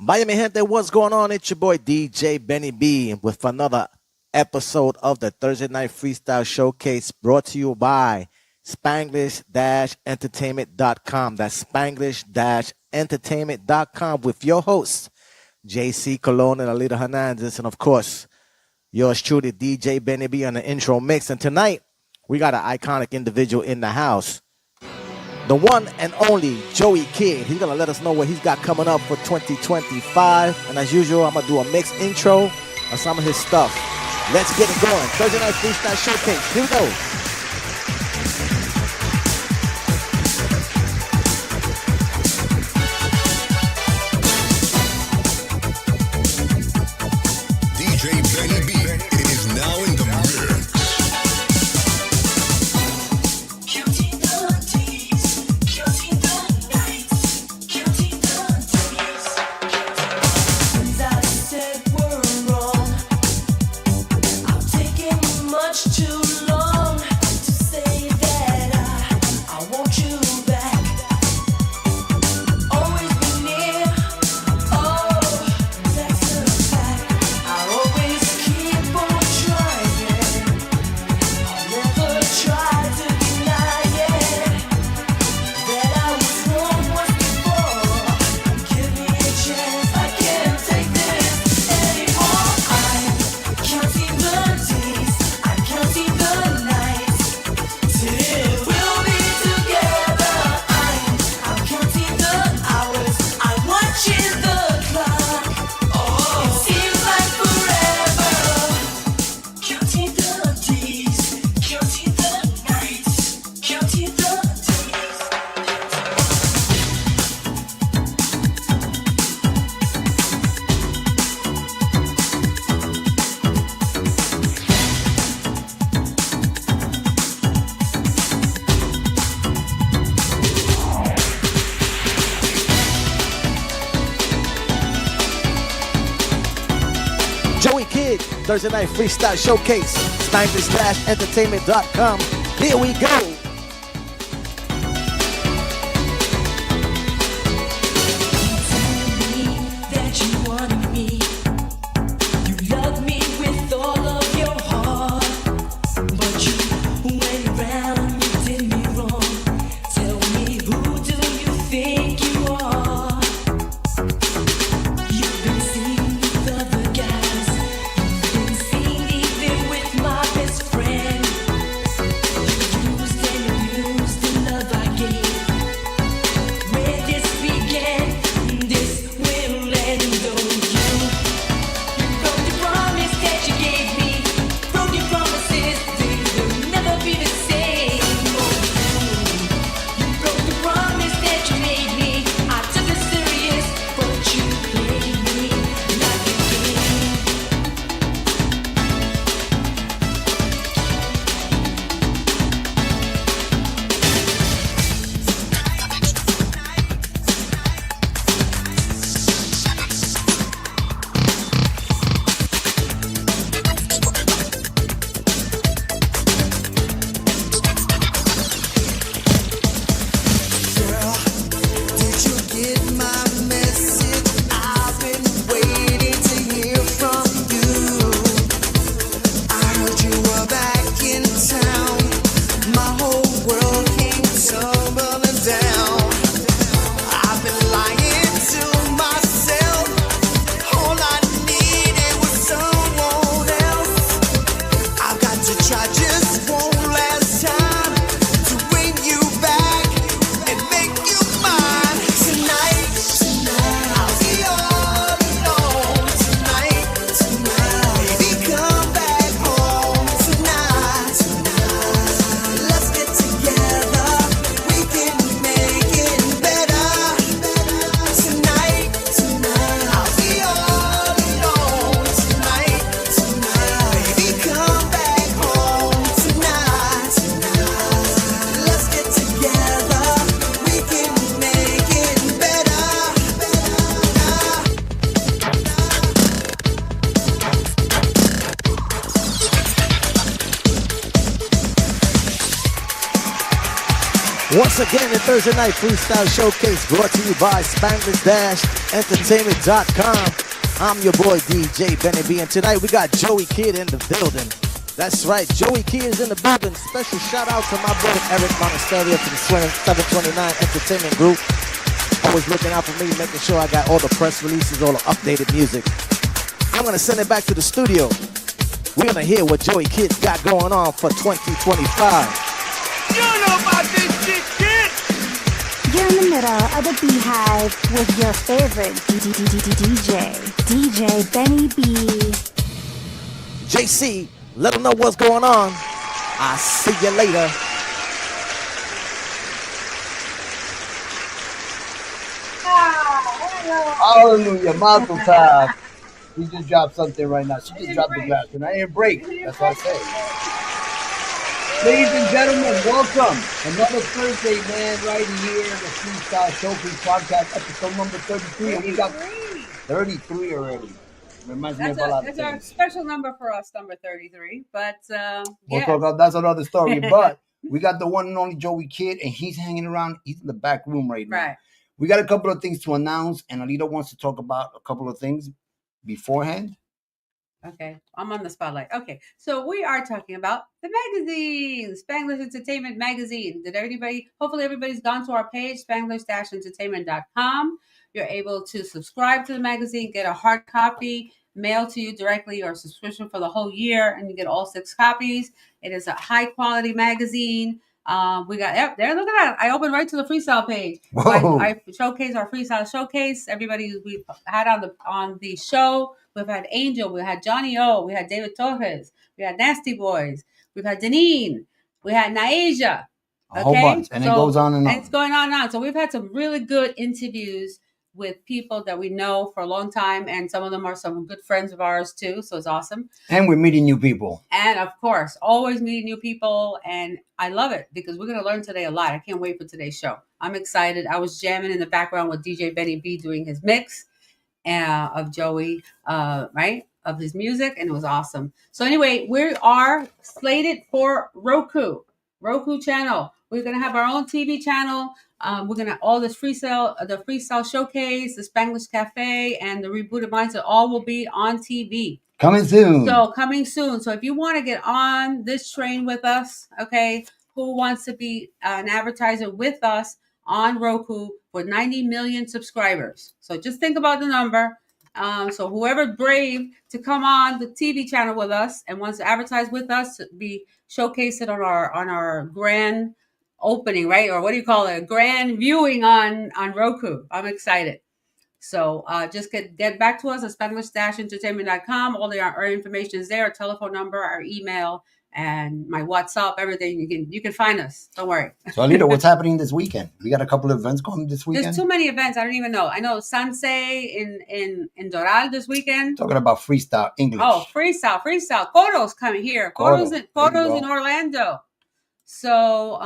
Vaya mi gente, what's going on? It's your boy DJ Benny B with another episode of the Thursday Night Freestyle Showcase brought to you by Spanglish-entertainment.com. That's Spanglish-entertainment.com with your hosts, JCEE Colon and ALIDA HERNANDEZ, and of course, yours truly, DJ Benny B on the intro mix. And tonight, we got an iconic individual in the house. The one and only Joey Kid. He's going to let us know what he's got coming up for 2025. And as usual, I'm going to do a mixed intro of some of his stuff. Let's get it going. Thursday Night Freestyle Showcase. Here we go. DJ Benny B is now in the mix. Joey Kid, Thursday Night Freestyle Showcase, Spanglish-entertainment.com. Here we go. Used Once again, the Thursday Night Freestyle Showcase brought to you by spanglishentertainment.com. I'm your boy DJ Benny B, and tonight we got Joey Kid in the building. That's right, Joey Kid is in the building. Special shout out to my brother Eric Monasterio from the 729 Entertainment Group. Always looking out for me, making sure I got all the press releases, all the updated music. I'm going to send it back to the studio. We're going to hear what Joey Kid's got going on for 2025. You know about this shit, kid! You're in the middle of the Beehive with your favorite DJ Benny B. JC, let them know what's going on. I'll see you later. Hallelujah, Mazel Tov. We just dropped something right now. She just dropped the glass, and I didn't break. That's what I say. Ladies and gentlemen, welcome. Another Thursday, man, right here, the Freestyle Showcase Podcast, episode number 33. And we got 33 already. Reminds me of a lot of It's our things. special number for us, number 33. But We'll talk about that's another story. But we got the one and only Joey Kid, and he's hanging around. He's in the back room right now. Right. We got a couple of things to announce, and ALIDA wants to talk about a couple of things beforehand. Okay, I'm on the spotlight. Okay, so we are talking about the magazine, Spanglish Entertainment Magazine. Hopefully everybody's gone to our page, spanglish-entertainment.com. You're able to subscribe to the magazine, get a hard copy mailed to you directly or subscription for the whole year, and you get all 6 copies. It is a high quality magazine. We got there. Look at that! I opened right to the freestyle page. Whoa. I showcase our freestyle showcase. Everybody we've had on the show. We've had Angel. We had Johnny O. We had David Torres. We had Nasty Boys. We've had Deneen. We had Naija. A whole bunch, and it goes on and on. It's going on and on. So we've had some really good interviews with people that we know for a long time, and some of them are some good friends of ours too. So it's awesome. And we're meeting new people. And of course, always meeting new people. And I love it because we're going to learn today a lot. I can't wait for today's show. I'm excited. I was jamming in the background with DJ Benny B doing his mix of Joey, right? Of his music. And it was awesome. So anyway, we are slated for Roku channel. We're going to have our own TV channel. We're going to all this the Freestyle Showcase, the Spanglish Cafe, and the Rebooted Mindset all will be on TV. Coming soon. So coming soon. So if you want to get on this train with us, okay, who wants to be an advertiser with us on Roku with 90 million subscribers? So just think about the number. So whoever's brave to come on the TV channel with us and wants to advertise with us, be showcased on our grand opening, right? Or what do you call it? A grand viewing on Roku. I'm excited. So just get back to us at spanglish-entertainment.com. All our information is there, our telephone number, our email, and my WhatsApp, everything. You can find us. Don't worry. So, ALIDA, what's happening this weekend? We got a couple of events going this weekend. There's too many events. I don't even know. I know Sansei in Doral this weekend. Talking about freestyle English. Oh, freestyle. Coros coming here. Coros in Orlando. So,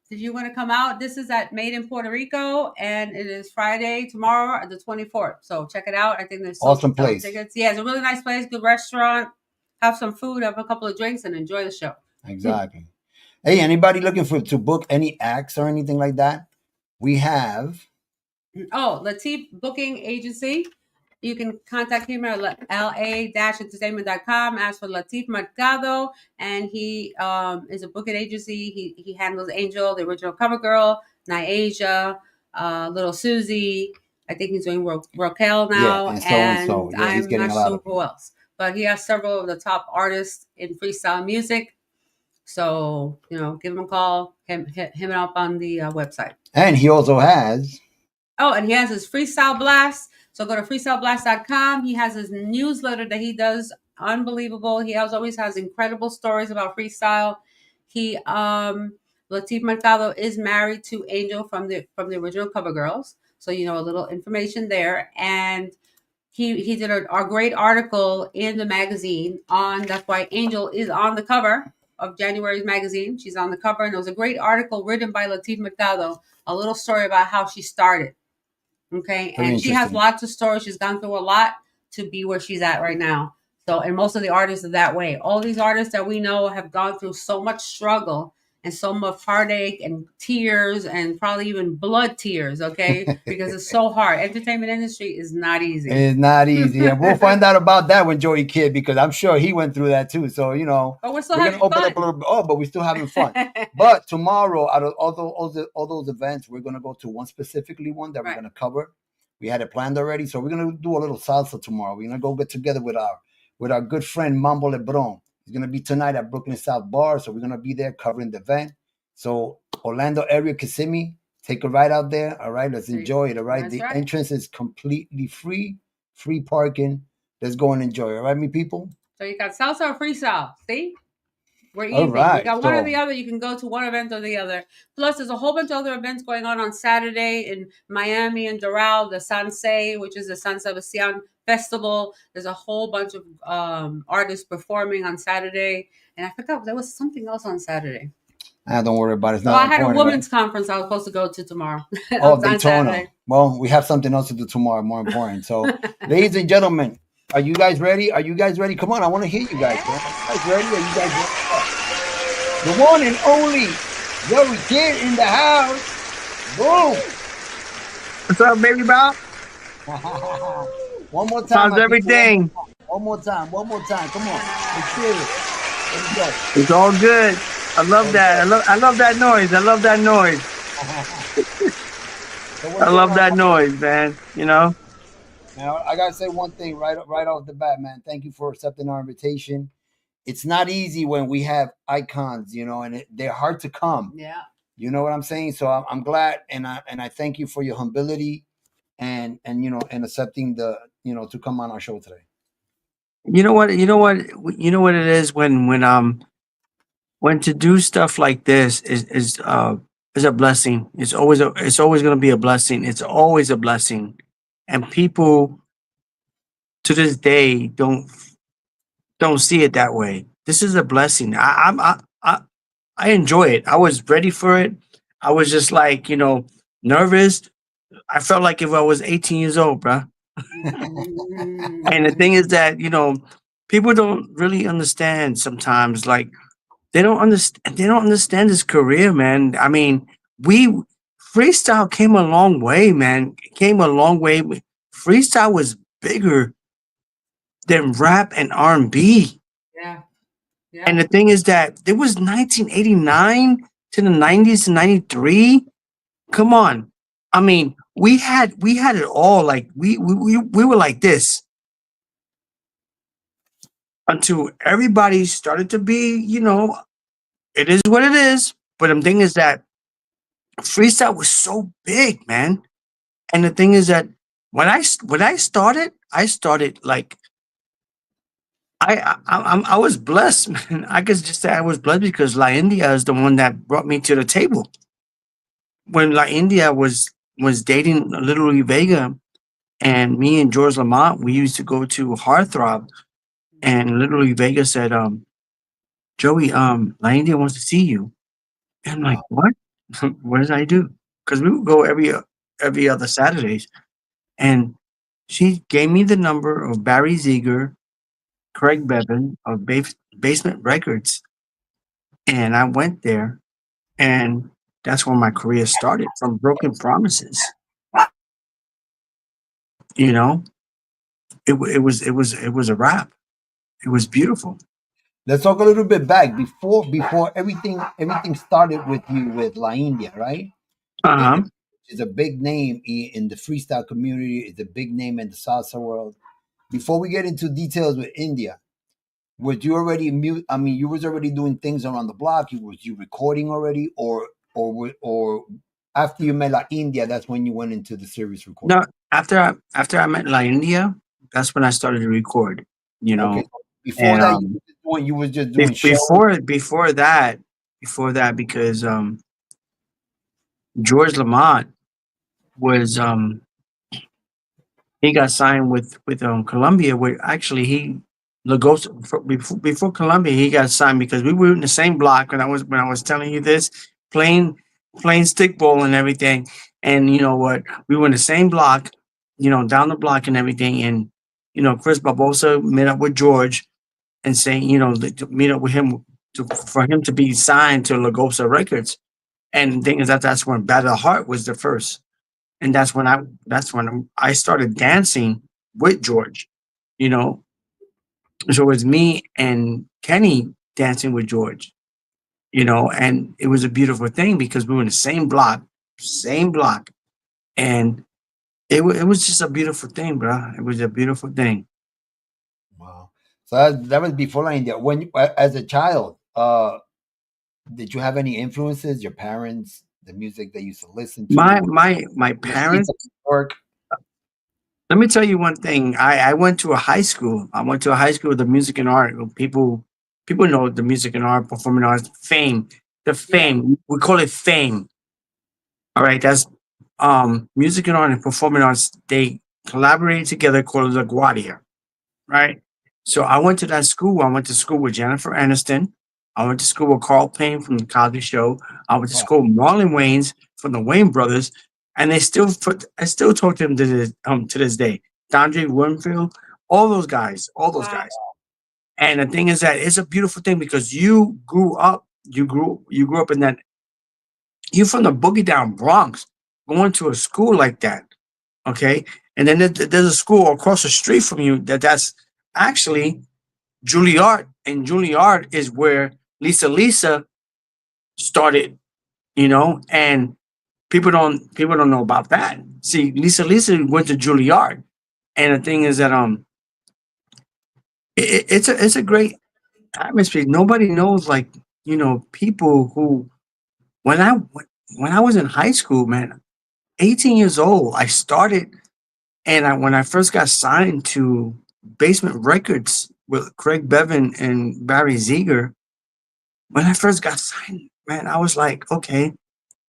if you want to come out, this is at Made in Puerto Rico, and it is Friday, tomorrow, the 24th. So check it out. I think there's awesome place. Tickets. Yeah, it's a really nice place, good restaurant. Have some food, have a couple of drinks, and enjoy the show. Exactly. Hey, anybody looking to book any acts or anything like that? We have. Oh, Latif Booking Agency. You can contact him at la-entertainment.com. Ask for Latif Mercado, and he is a booking agency. He handles Angel, the original cover girl, Naija, Little Susie. I think he's doing Raquel now, and so. Yeah, I'm not sure who else. But he has several of the top artists in freestyle music. So, give him a call, him up on the website. And he also has. Oh, and he has his Freestyle Blast. So go to freestyleblast.com. He has his newsletter that he does. Unbelievable. He always has incredible stories about freestyle. He, Latif Mercado is married to Angel from the original Cover Girls. So, a little information there. And he did a great article in the magazine that's why Angel is on the cover of January's magazine. She's on the cover, and it was a great article written by Latif Mercado, a little story about how she started. Okay. And she has lots of stories. She's gone through a lot to be where she's at right now. So, and most of the artists are that way. All these artists that we know have gone through so much struggle, and so much heartache and tears and probably even blood tears, okay? Because it's so hard. Entertainment industry is not easy. It's not easy. And we'll find out about that with Joey Kidd, because I'm sure he went through that too. So, But we're still we're having going to open fun. up a little bit. Oh, but we're still having fun. But tomorrow, out of all those events, we're going to go to one specifically one that we're going to cover. We had it planned already. So we're going to do a little salsa tomorrow. We're going to go get together with our good friend Mambo Lebron. He's going to be tonight at Brooklyn South Bar. So we're going to be there covering the event. So Orlando area, Kissimmee, take a ride out there. All right, let's enjoy it. All right, the entrance is completely free parking. Let's go and enjoy it. All right, me people? So you got salsa or freestyle. See? We're easy. All right, you got one or the other. You can go to one event or the other. Plus, there's a whole bunch of other events going on Saturday in Miami and Doral, the Sanse, which is the San Sebastian Festival. There's a whole bunch of artists performing on Saturday. And I forgot, there was something else on Saturday. Don't worry about it. It's not I had a women's conference I was supposed to go to tomorrow. Oh, Daytona. Well, we have something else to do tomorrow, more important. So, ladies and gentlemen, are you guys ready? Are you guys ready? Come on, I want to hear you guys. Are you guys ready? Are you guys ready? The one and only Joey Kidd in the house. Boom. What's up, baby Bob? One more time. How's everything? One more time. Come on. Let's hear it. Let's go. It's all good. I love that. I love that noise. I love that noise. I love that noise, man. You know? Now, I got to say one thing right off the bat, man. Thank you for accepting our invitation. It's not easy when we have icons, and they're hard to come. Yeah. You know what I'm saying? So I'm glad, and I thank you for your humility and accepting to come on our show today. You know what it is when to do stuff like this is a blessing. It's always going to be a blessing. It's always a blessing, and people to this day don't see it that way. This is a blessing. I enjoy it. I was ready for it. I was just like, nervous. I felt like if I was 18 years old, bruh. And the thing is that, people don't really understand sometimes. Like, they don't understand this career, man. I mean, freestyle came a long way, man. It came a long way. Freestyle was bigger than rap and R&B. Yeah. And the thing is that there was 1989 to the 90s to 93. Come on. I mean, we had it all. Like we were like this until everybody started to be, it is what it is. But the thing is that freestyle was so big, man. And the thing is that when I started like I was blessed, man. I could just say I was blessed because La India is the one that brought me to the table. When La India was dating Little Louis Vega, and me and George Lamont, we used to go to Heartthrob, and Little Louis Vega said, Joey, La India wants to see you. And I'm like, what? What did I do? Because we would go every other Saturdays. And she gave me the number of Barry Ziegler, Craig Bevan of Basement Records. And I went there, and that's where my career started, from Broken Promises. It was a wrap. It was beautiful. Let's talk a little bit back before everything started with you with La India, right? It's a big name in the freestyle community. It's a big name in the salsa world. Before we get into details with India, was you already mute? I mean, you was already doing things around the block. Was you recording already, or after you met La India, that's when you went into the serious recording? No, after I met La India, that's when I started to record. Okay. Before that, you was just doing shows? Before that, because George Lamont was he got signed with Columbia, where actually before Columbia he got signed because we were in the same block when I was telling you this, playing stickball and everything. And you know what, we were in the same block, down the block and everything. And Chris Barbosa met up with George and saying, to meet up with him for him to be signed to Lagosa Records. And the thing is that's when Battle of the Heart was the first, and that's when I started dancing with George. You know, so it was me and Kenny dancing with George. You know, and it was a beautiful thing because we were in the same block, and it was just a beautiful thing, bro. It was a beautiful thing. Wow. So that was before La India. When as a child, did you have any influences? Your parents, the music they used to listen My to, my my the streets parents. of New York. Let me tell you one thing. I went to a high school. I went to a high school with the music and art. People know the music and art, performing arts, fame. The Yeah. fame. We call it fame. All right. That's music and art and performing arts. They collaborate together called the Guardia. Right. So I went to that school. I went to school with Jennifer Aniston. I went to school with Carl Payne from the Cosby Show. I went to Wow. school with Marlon Wayans from the Wayne Brothers, and I still talk to them to this day. Dondre Winfield, all those Wow. guys. And the thing is that it's a beautiful thing because you grew up in that. You're from the boogie down Bronx, going to a school like that, okay? And then there's a school across the street from you that's actually Juilliard, and Juilliard is where Lisa started, and people don't know about that. See, Lisa went to Juilliard, and the thing is that it's a great atmosphere. Nobody knows, like, people who when I when I was in high school, man, 18 years old, I started, and when I first got signed to Basement Records with Craig Bevan and Barry Ziegler. When I first got signed, man, I was like, okay,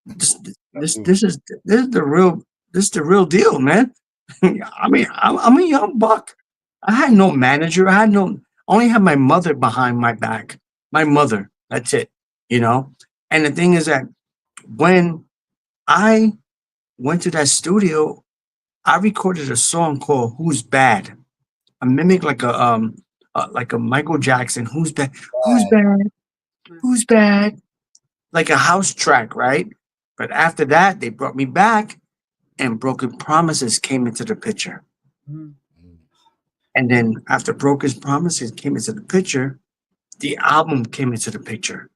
this this this is this is the real deal, man. I mean, I'm a young buck. I had no manager. Only had my mother behind my back. My mother. That's it. You know. And the thing is that when I went to that studio, I recorded a song called "Who's Bad." A mimic like a Michael Jackson. Who's bad? Who's bad? Who's bad? Like a house track, right? But after that, they brought me back, and Broken Promises came into the picture. Mm. And then after Broken Promises came into the picture, the album came into the picture,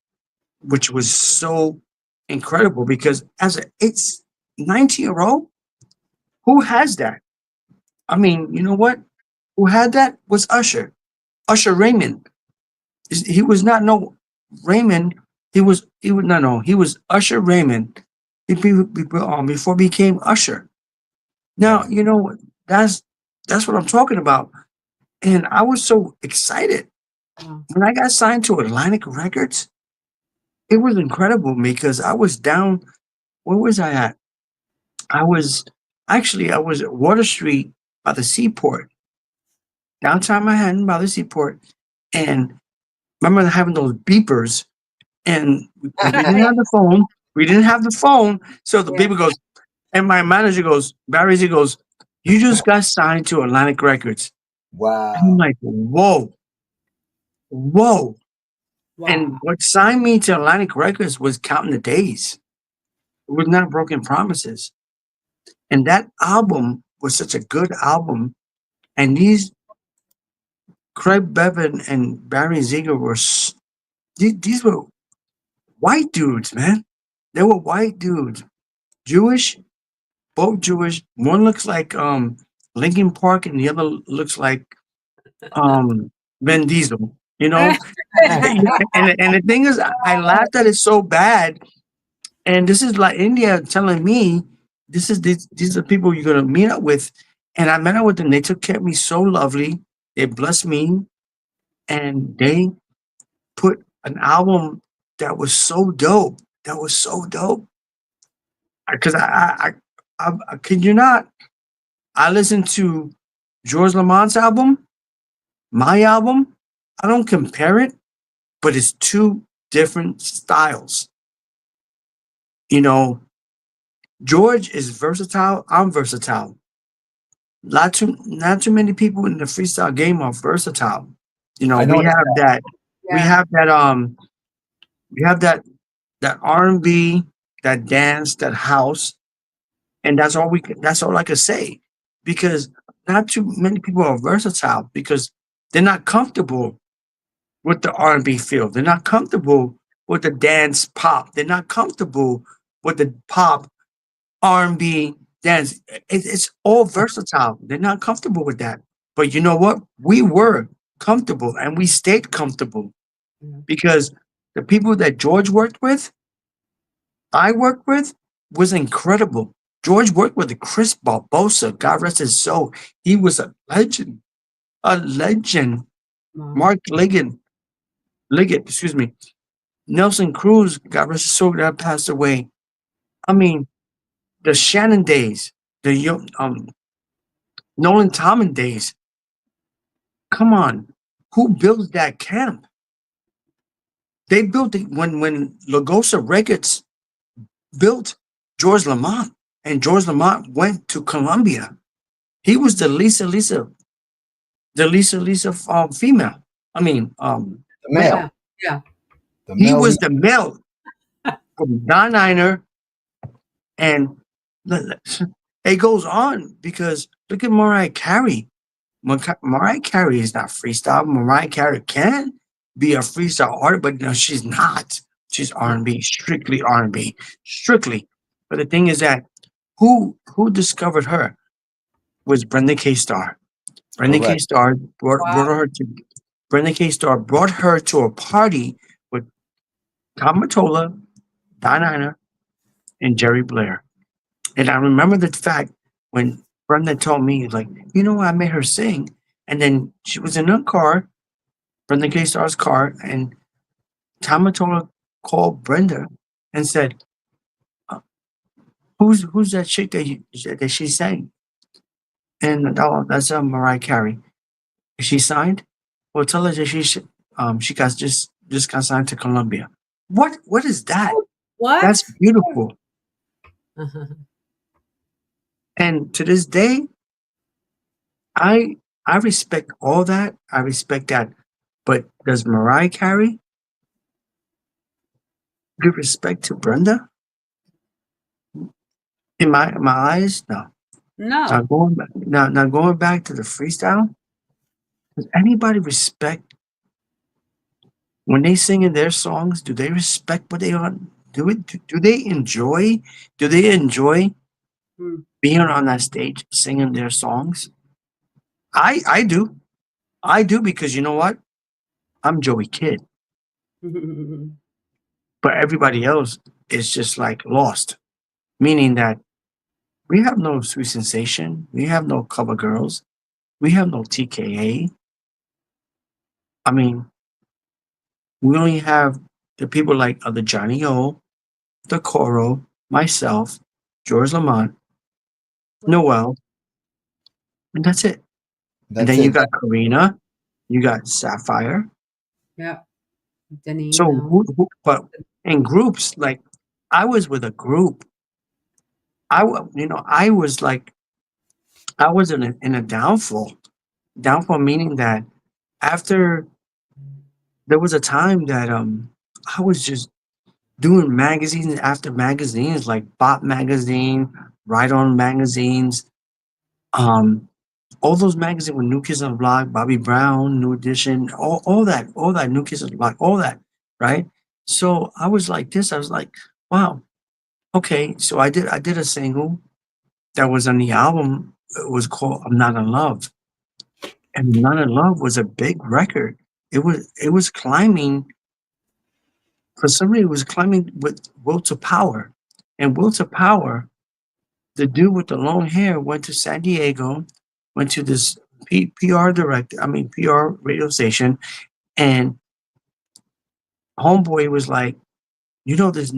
which was so incredible because it's 19-year-old, who has that? I mean, you know what? Who had that was Usher. Usher Raymond. He was not no Raymond. He was no. He was Usher Raymond. Before he became Usher. Now you know that's what I'm talking about. And I was so excited Wow. when I got signed to Atlantic Records. It was incredible because I was down. Where was I at? I was at Water Street by the seaport, downtown Manhattan by the seaport, and remember having those beepers, and we didn't have the phone. We didn't have the phone, so the Yeah. beeper goes, and my manager goes, Barry Z goes, "You just got signed to Atlantic Records." And I'm Wow. like, "Whoa, whoa!" And Wow. what signed me to Atlantic Records was Counting the Days. It was not Broken Promises, and that album was such a good album. And these Craig Bevan and Barry Ziegler these were white dudes, man. They were white dudes, Jewish, both Jewish. One looks like Lincoln Park, and the other looks like Vin Diesel. You know, and the thing is, I laughed at it so bad. And this is like India telling me these are the people you're gonna meet up with. And I met up with them. They took care of me so lovely. They blessed me, and they put an album that was so dope. That was so dope. Because I kid you not, I listened to George Lamont's album, my album. I don't compare it, but it's two different styles. You know, George is versatile. I'm versatile. Not too many people in the freestyle game are versatile. You know, I we noticed have that. that. We Yeah. have that. We have that R&B, that dance, that house, and that's all I could say, because not too many people are versatile because they're not comfortable with the R&B feel. They're not comfortable with the dance pop. They're not comfortable with the pop R&B dance. It's all versatile. They're not comfortable with that. But you know what? We were comfortable and we stayed comfortable because the people that George worked with, I worked with, was incredible. George worked with Chris Barbosa. God rest his soul. He was a legend. A legend. Wow. Mark Liggett, excuse me. Nelson Cruz, God rest his soul, that passed away. I mean, the Shannon days, the Nolan Tomlin days. Come on, who built that camp? They built it when Lagosa Records built George Lamont, and George Lamont went to Columbia. He was the Lisa female. I mean, The male. Yeah. Yeah. The he male. was the male from Don Niner, and it goes on because look at Mariah Carey. Mariah Carey is not freestyle. Mariah Carey can be a freestyle artist, but no, she's not. She's R&B, strictly R&B, strictly. But the thing is that who discovered her was Brenda K. Starr. Brenda K. Correct. Starr Wow. Brenda K. Starr brought her to a party with Tom Mottola, Don Iyer, and Jerry Blair. And I remember the fact when Brenda told me, like, I made her sing. And then she was in her car, Brenda K. Starr's car, and Tom Mottola called Brenda and said, uh, who's that chick that she sang? And oh, that's Mariah Carey. Is she signed? Well, tell her that she got just got signed to Columbia. What is that? What? That's beautiful. And to this day, I respect all that. I respect that. But does Mariah Carey give respect to Brenda? In my eyes, no. Now No. going back to the freestyle, does anybody respect when they sing in their songs? Do they respect what they are? Do they enjoy? Do they enjoy Mm. being on that stage singing their songs? I do. I do because you know what? I'm Joey Kidd, but everybody else is just like lost. Meaning that we have no Sweet Sensation, we have no Cover Girls, we have no TKA. I mean, we only have the people like the Johnny O, the Coro, myself, George Lamont, Noel, and that's it. And That's then you it. got Karina, you got Sapphire. Yeah. Denny, So no. but in groups, like I was with a group. I was like I was in a downfall. Downfall meaning that after there was a time that I was just doing magazines after magazines like Bop magazine, Right On magazines, um all those magazines with New Kids on the Block, Bobby Brown, New Edition, all that New Kids on the Block, all that, right? So I was like this. I was like, wow, okay. So I did a single that was on the album. It was called "I'm Not in Love," and "Not in Love" was a big record. It was climbing for some reason. It was climbing with Will to Power, and Will to Power, the dude with the long hair, went to San Diego, went to this PR director, PR radio station, and homeboy was like, this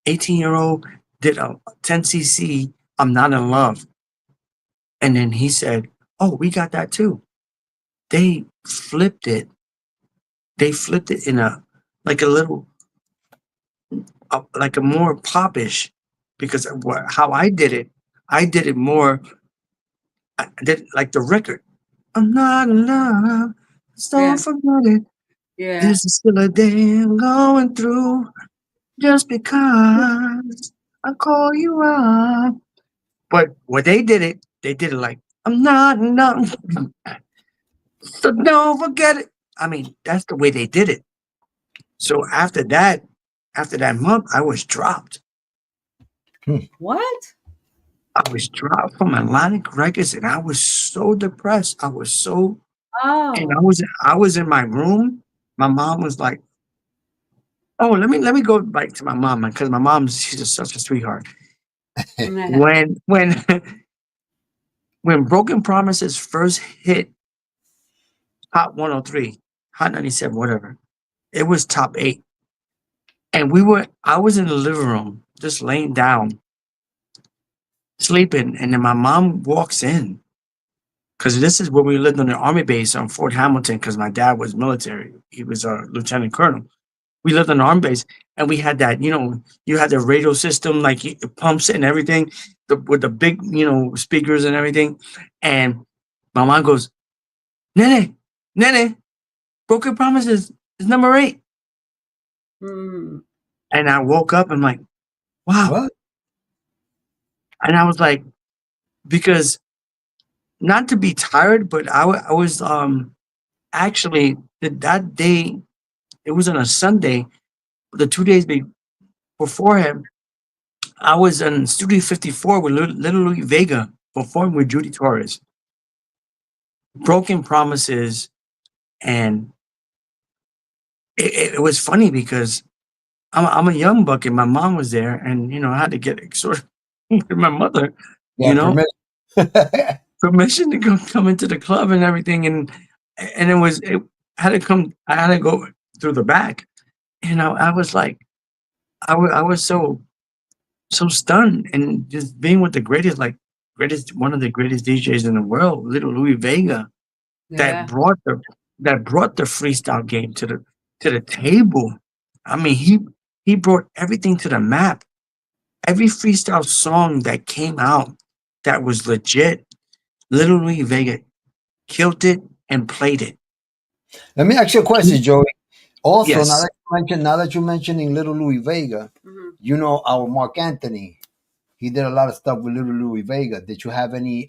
18-year-old did a 10cc, I'm Not in Love. And then he said, oh, we got that too. They flipped it. They flipped it in like a little, like a more popish, because how I did it more, I did like the record. I'm not in love, so Yeah. forget it. Yeah. This is still a day I'm going through just because I call you up. But when they did it like, I'm not enough. So don't forget it. I mean, that's the way they did it. So after that month, I was dropped. What? I was dropped from Atlantic Records, and I was so depressed. I was so, and Oh. I was in my room. My mom was like, "Oh, let me go back to my mom because my mom's she's just such a sweetheart." When when Broken Promises first hit Hot 103, Hot 97, whatever, it was top 8, and I was in the living room just laying down sleeping, and then my mom walks in because this is where we lived on the army base on Fort Hamilton because my dad was military. He was a lieutenant colonel. We lived on the army base, and we had that, you had the radio system, like pumps and everything, with the big, speakers and everything. And my mom goes, Nene, Nene, Broken Promises is number 8. Mm. And I woke up and I'm like, wow. What? And I was like, because not to be tired, but I was actually that day, it was on a Sunday, the 2 days beforehand, I was in Studio 54 with Little Louis Vega performing with Judy Torres. Broken Promises, and it was funny because I'm a young buck and my mom was there, and I had to get sort of with my mother, Yeah, permission to come into the club and everything, and it had to come. I had to go through the back, and I was like, I was so stunned, and just being with the greatest one of the greatest DJs in the world, Little Louis Vega, that Yeah. brought the freestyle game to the table. I mean, he brought everything to the map. Every freestyle song that came out that was legit, Little Louis Vega killed it and played it. Let me ask you a question, Joey. Also, Yes. now that you're mentioning Little Louis Vega, Mhm. our Mark Anthony, he did a lot of stuff with Little Louis Vega. Did you have any,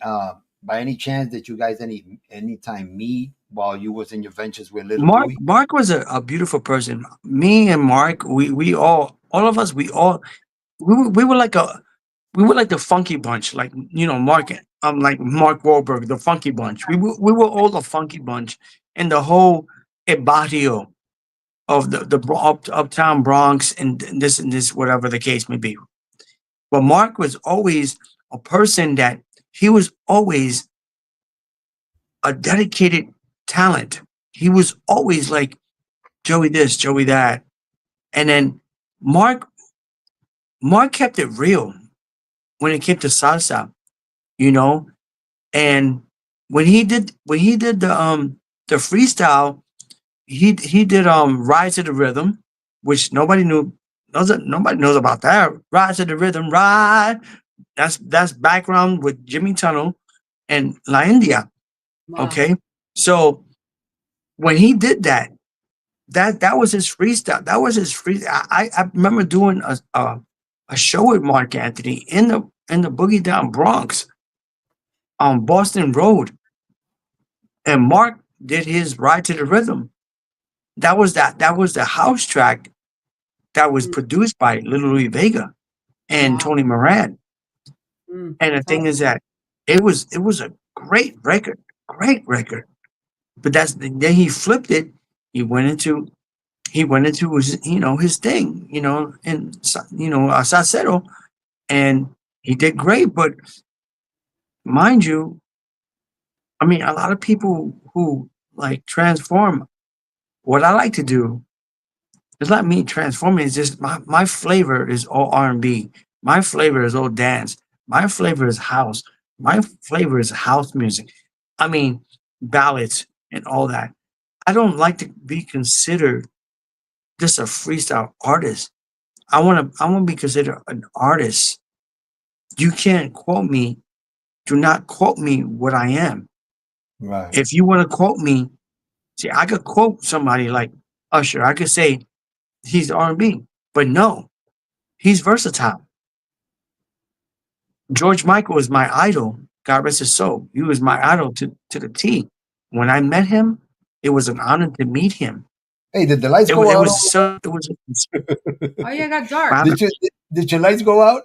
by any chance, did you guys any time meet while you was in your ventures with Little Louis? Mark was a beautiful person. Me and Mark, we all of us, we were like the funky bunch, like Mark. Like Mark Wahlberg, the funky bunch. We were all the funky bunch in the whole barrio of uptown Bronx and this whatever the case may be. But Mark was always a person that he was always a dedicated talent. He was always like Joey this, Joey that, and then Mark Mark kept it real when it came to salsa, you know. And when he did the freestyle, he did Rise to the Rhythm, which nobody knows about that. Rise to the Rhythm, ride. That's background with Jimmy Tunnel and La India. Wow. Okay. So when he did that, that was his freestyle. That was his free. I remember doing a show with Mark Anthony in the Boogie Down Bronx on Boston Road, and Mark did his Ride to the Rhythm. That was the house track that was Mm. produced by Little Louis Vega and Wow. Tony Moran. Mm. And the thing is that it was a great record. But then he flipped it. He went into his his thing, and salsero, and he did great. But mind you, I mean, a lot of people who like transform. What I like to do, it's not me transforming. It's just my flavor is all R&B. My flavor is all dance. My flavor is house. My flavor is house music. I mean, ballads and all that. I don't like to be considered just a freestyle artist. I want to be considered an artist. You can't quote me. Do not quote me what I am. Right. If you want to quote me, see, I could quote somebody like Usher. I could say he's R&B, but no, he's versatile. George Michael is my idol. God rest his soul. He was my idol to the T. When I met him, it was an honor to meet him. Hey, did the lights It, go it out? was so. It was. Oh, yeah, it got dark. Wow. Did your lights go out?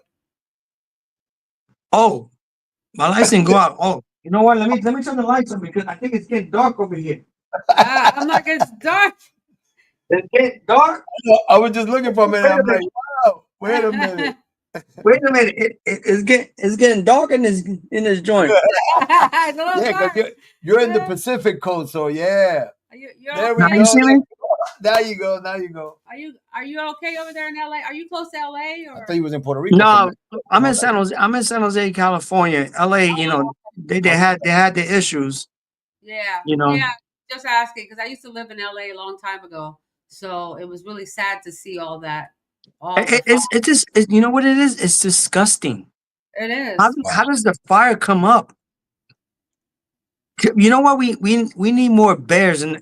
Oh, my lights didn't go out. Oh, you know what? Let me turn the lights on because I think it's getting dark over here. I'm like, it's dark. It's getting dark. I was just looking for a minute. Wait a I'm like, minute. wow, wait a minute. Wait a minute. It's getting dark in this joint. It's a little Yeah, dark. because you're in the Pacific coast, so yeah. You're There Now we okay? you go. see me? There you go. Now you go. Are you okay over there in LA? Are you close to LA I or? thought you was in Puerto Rico. No, I'm in San Jose. I'm in San Jose, California. LA, you know, they had their issues. Yeah, You know, yeah. Just asking because I used to live in LA a long time ago, so it was really sad to see all that. All the it's just you know what it is. It's disgusting. it How, is. how does the fire come up? You know what? We need more bears in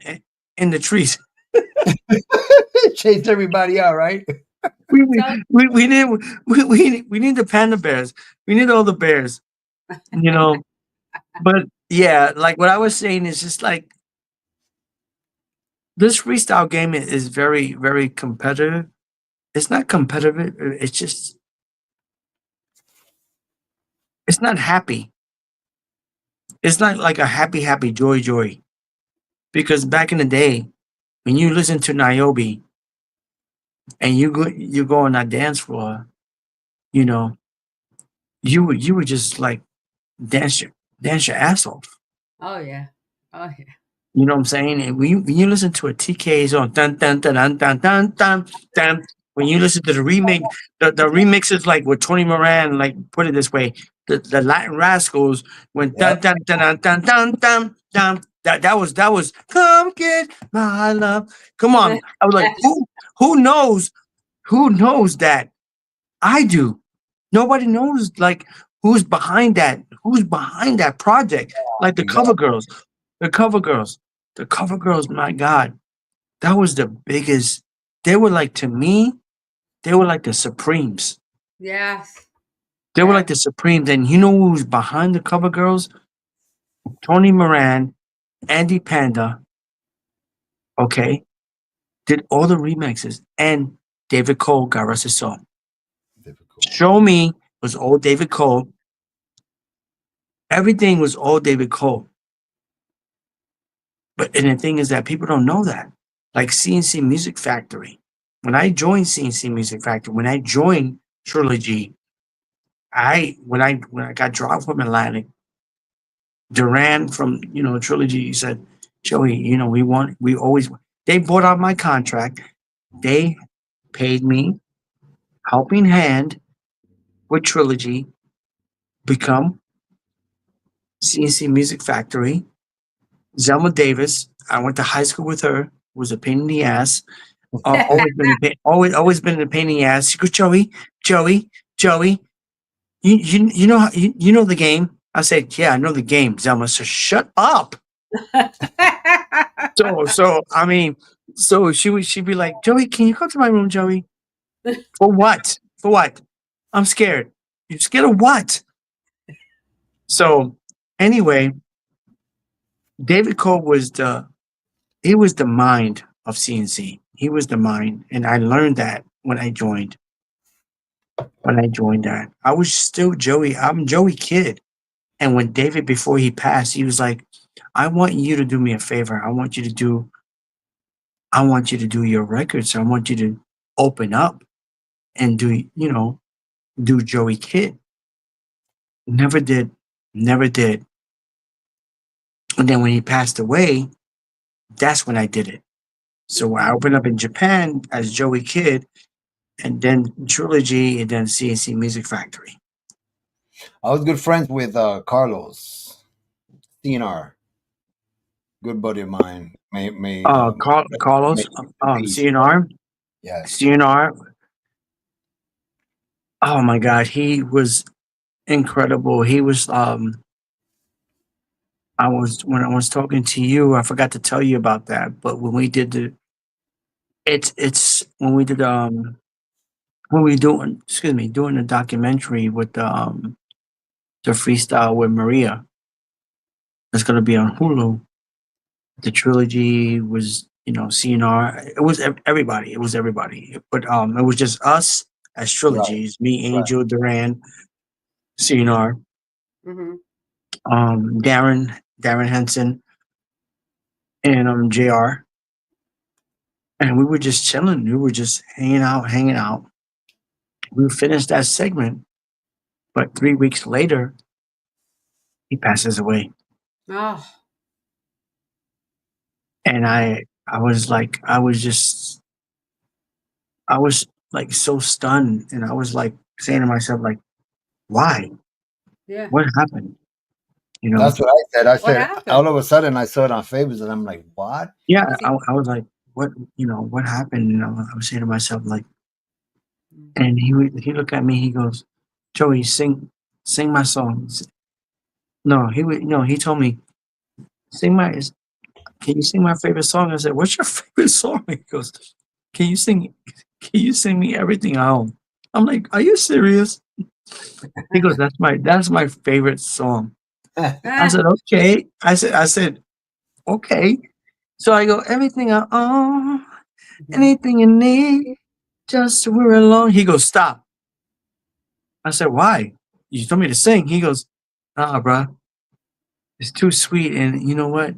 the trees. Chased everybody out, right? We we, we need we need the panda bears. We need all the bears. You know, but yeah, like what I was saying is just like this freestyle game is very very competitive. It's not competitive. It's just it's not happy. It's not like a happy joy. Because back in the day, when you listen to Niobe and you go on that dance floor, you know, you would just like dance your ass off. Oh yeah. Oh yeah. You know what I'm saying? And when you listen to a TK song, dun dun dun dun dun dun dun dun, when you listen to the remake, the remixes like with Tony Moran, like put it this way, the Latin Rascals went dun Yep. dun dun dun dun dun dun dun. That was come get my love. Come on. I was like, who knows that? I do. Nobody knows like who's behind that project. Like the cover Exactly. girls. The cover girls. The cover girls, my God, that was the biggest. They were like to me, they were like the Supremes. Yes. They were Yeah. like the Supremes. And you know who's behind the cover girls? Tony Moran, Andy Panda, okay, did all the remixes. And David Cole, God rest his soul. Difficult. Show Me was all David Cole. Everything was all David Cole. But and the thing is that people don't know that. Like CNC Music Factory. When I joined CNC Music Factory, when I joined Trilogy, when I got dropped from Atlantic, Duran from Trilogy said, Joey, we always they bought out my contract. They paid me helping hand with Trilogy become CNC Music Factory. Zelma Davis, I went to high school with her, was a pain in the ass. Always been a pain in the ass. She goes, Joey, you know you know the game. I said, yeah, I know the game. Zelma said, shut up. So I mean, she'd be like, Joey, can you come to my room, Joey? For what? For what? I'm scared. You scared of what? So anyway, David Cole was the mind of CNC. He was the mind, and I learned that when I joined. When I joined that, I was still Joey. I'm Joey Kid. And when David, before he passed, he was like, I want you to do me a favor. I want you to do your records. I want you to open up and do Joey Kid. Never did. Never did. And then when he passed away, that's when I did it. So I opened up in Japan as Joey Kid, and then Trilogy, and then CNC Music Factory. I was good friends with Carlos CNR, good buddy of mine. Carlos, Peace. CNR, Yes. CNR. Oh my God, he was incredible. He was when I was talking to you, I forgot to tell you about that. But when we did it's when we did when we doing doing a documentary with the freestyle with Maria. It's gonna be on Hulu. The trilogy was, CNR. It was everybody. It was everybody. But it was just us as Right, trilogies. Me, right. Angel, Duran, CNR, Mm-hmm. Darren Henson, and JR. And we were just chilling. We were just hanging out. We finished that segment, but 3 weeks later, he passes away. Oh, And I was like, I was like so stunned, and I was like saying to myself, like, why? yeah. What happened? You know? That's what I said. I What said all happened? of a sudden I saw it on Favors, and I'm like, what? Yeah, Was he? I was like, what? What happened? I was saying to myself, like, Mm. and he looked at me. He goes, Joey, sing my song. No, he told me, sing my. Can you sing my favorite song? I said, what's your favorite song? He goes, can you sing? Can you sing me everything I own? I'm like, are you serious? He goes, that's my favorite song. I Ah, said, okay. I said, okay. So I go, everything I own, anything you need, just so we're alone. He goes, stop. I said, why? You told me to sing. He goes, nah, bruh, it's too sweet. And you know what?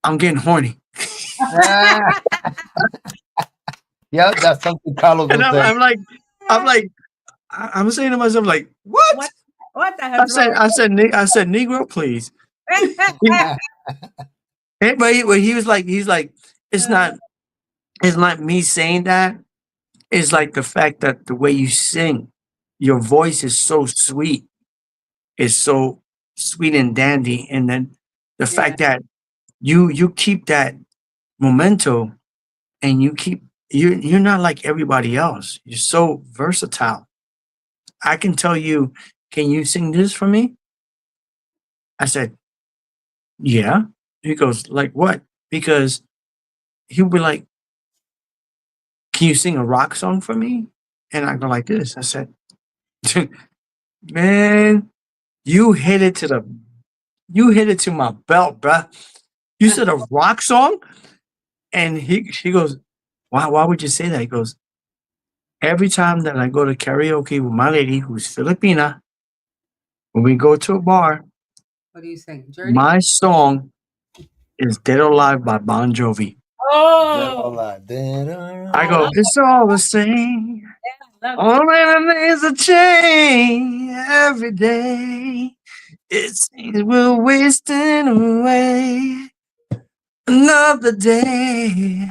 I'm getting horny. Ah, yeah, that's something Carlos And will say. I'm like, I'm saying to myself, like, what? what? What the hell's wrong I said, Negro, please. with He, but he was like, he's like, it's not, it's not me saying that. It's like the fact that the way you sing, your voice is so sweet. It's so sweet and dandy. And then the Yeah, fact that you keep that memento, and you're not like everybody else. You're so versatile. I can tell you, can you sing this for me? I said, yeah. He goes, like what? Because he'll be like, can you sing a rock song for me? And I go like this. I said, man, you hit it to the you hit it to my belt, bruh. You said a rock song? And he goes, why would you say that? He goes, every time that I go to karaoke with my lady who's Filipina, when we go to a bar, what do you say? Journey? my song is Dead or Alive by Bon Jovi. Dead or Oh, alive. Dead or I I go, love alive. it's all the same. it. Love it. Only there's a change every day. It seems we're wasting away another day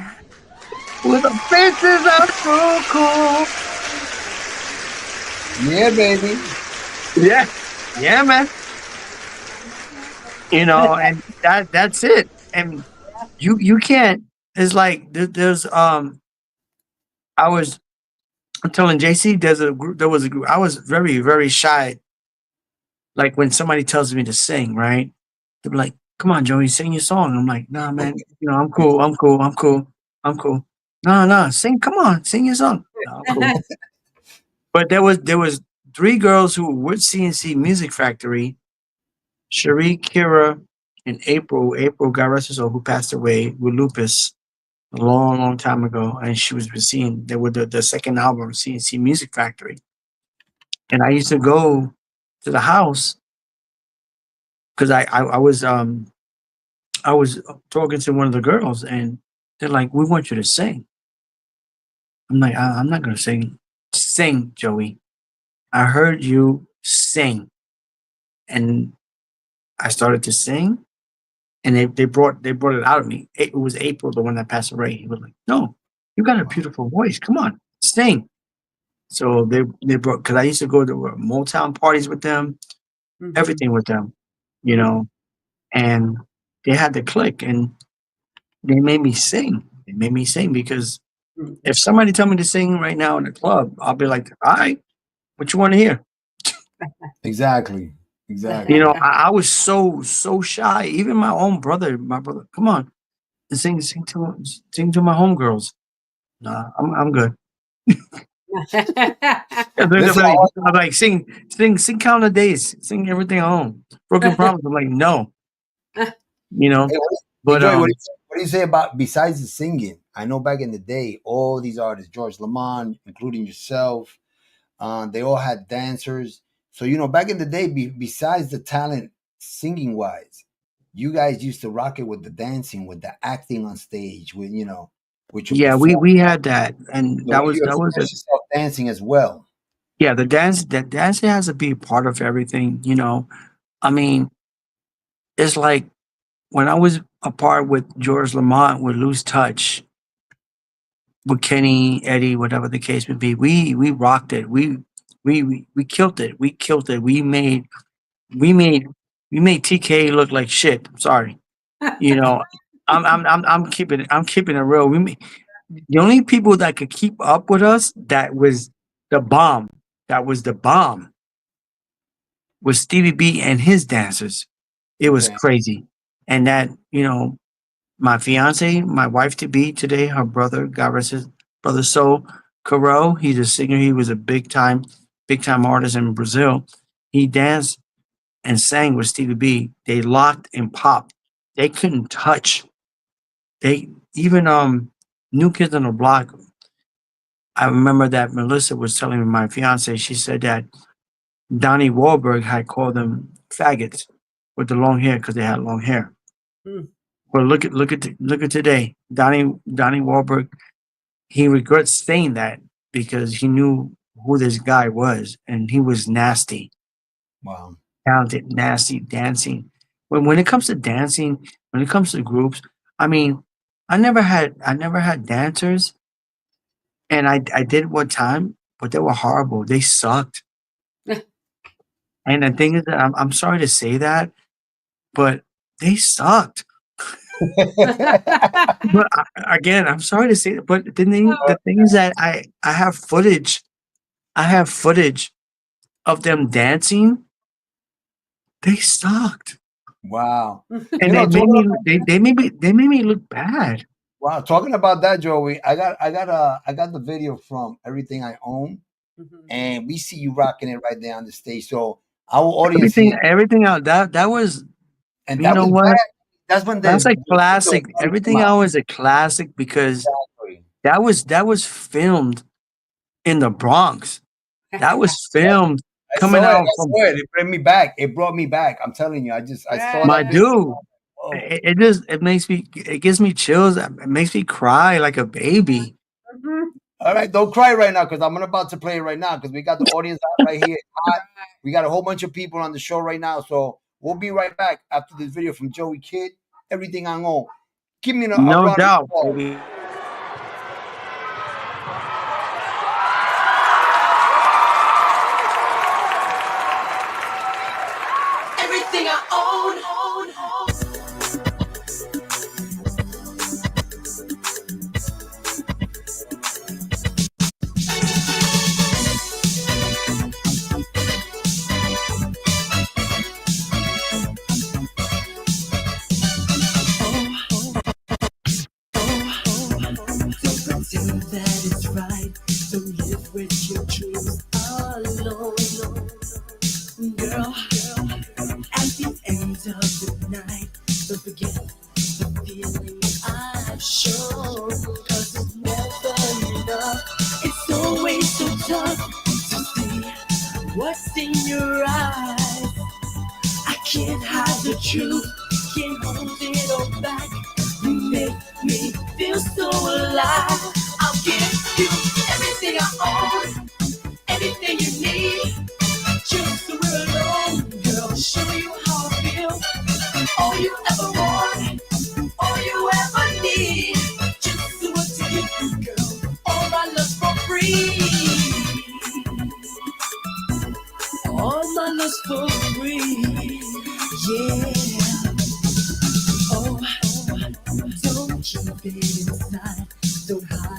with our faces are so cool. Yeah, baby. Yeah, yeah, man. And that's it. And you can't. It's like there's I was I'm telling JC there was a group. I was very very shy. Like when somebody tells me to sing, right? They'll be like, "Come on, Joey, sing your song." I'm like, "Nah, man. I'm cool. I'm cool. I'm cool. I'm cool. No, no, sing. Come on, sing your song. No, I'm cool." But there was three girls who were with CNC Music Factory: Cherie, Kira, and April. April got rest her soul, who passed away with lupus a long, long time ago, and she was with seeing they were the second album, CNC Music Factory. And I used to go to the house because I was talking to one of the girls, and they're like, "We want you to sing." I'm like, I'm not gonna sing. Sing, Joey. I heard you sing, and I started to sing, and they brought it out of me. It was April, the one that passed away. He was like, "No, you got a beautiful voice. Come on, sing." So they brought, because I used to go to Motown parties with them, Mhm, everything with them, you mhm, know, and they had the click, and they made me sing. They made me sing because mhm. if somebody tell me to sing right now in a club, I'll be like, "All right, what you want to hear?" Exactly. Exactly. I was so shy. Even my own brother, come on. sing to my homegirls. Nah, I'm good. Listen, I'm like, sing Count of Days, sing Everything at Home, Broken Promise. I'm like, no, you know. hey, But Joey, what do you say about besides the singing? I know back in the day, all these artists, George Lamont, including yourself, they all had dancers. So back in the day, besides the talent, singing wise, you guys used to rock it with the dancing, with the acting on stage, with with your yeah, we had that, and so you that was express yourself dancing as well. yeah. The dance has to be a part of everything. I mean, it's like when I was apart with George Lamont with Loose Touch, with Kenny, Eddie, whatever the case may be, we rocked it. We killed it. We killed it. We made TK look like shit. I'm sorry. You know, I'm keeping it real. The only people that could keep up with us that was the bomb. That was the bomb. Was Stevie B and his dancers. It was Okay. crazy. And that, my fiance, my wife to be today, her brother, God rest his brother soul, Carol, he's a singer. He was a big time artist in Brazil. He danced and sang with Stevie B. They locked and popped. They couldn't touch. They even New Kids on the Block. I remember that Melissa was telling me, my fiance, she said that Donnie Wahlberg had called them faggots with the long hair because they had long hair. Hmm. Well, look at today. Donnie Wahlberg, he regrets saying that because he knew who this guy was, and he was nasty, Wow. talented, nasty, dancing. When it comes to dancing, when it comes to groups, I mean, I never had dancers, and I did one time, but they were horrible. They sucked. And the thing is that I'm sorry to say that, but they sucked. But again, I'm sorry to say that, but the thing is that I have footage. I have footage of them dancing. They sucked, Wow. and they made me look bad. Wow. Talking about that, Joey, I got the video from Everything I Own, and we see you rocking it right there on the stage. So our audience here, Everything out that was, and you that know was what? back. That's when That's a classic. video Everything came out. out was a classic because Exactly. that was filmed in the Bronx. That was filmed I coming saw it. out I from saw it. It brought me back. It brought me back. I'm telling you. I saw my that. dude. Oh, It just it gives me chills. It makes me cry like a baby. all right. Don't cry right now because I'm about to play it right now because we got the audience out right here. Hot. We got a whole bunch of people on the show right now. So we'll be right back after this video from Joey Kidd. Everything I Own. Give me a No round doubt, of applause. baby. Everything I own. Don't pretend that it's right. Don't live with your dreams alone. Girl, at the end of the night, don't forget the feeling I've shown. 'Cause it's never enough. It's always so tough to see what's in your eyes. I can't hide the truth, can't hold it all back. You make me feel so alive. I'll give you everything I own, anything you need. Just so we're alone, girl, show you how I feel. All you ever want, all you ever need. Just so what to give you, girl, all my love for free. All my love for free, yeah. Oh, don't keep it inside, don't hide.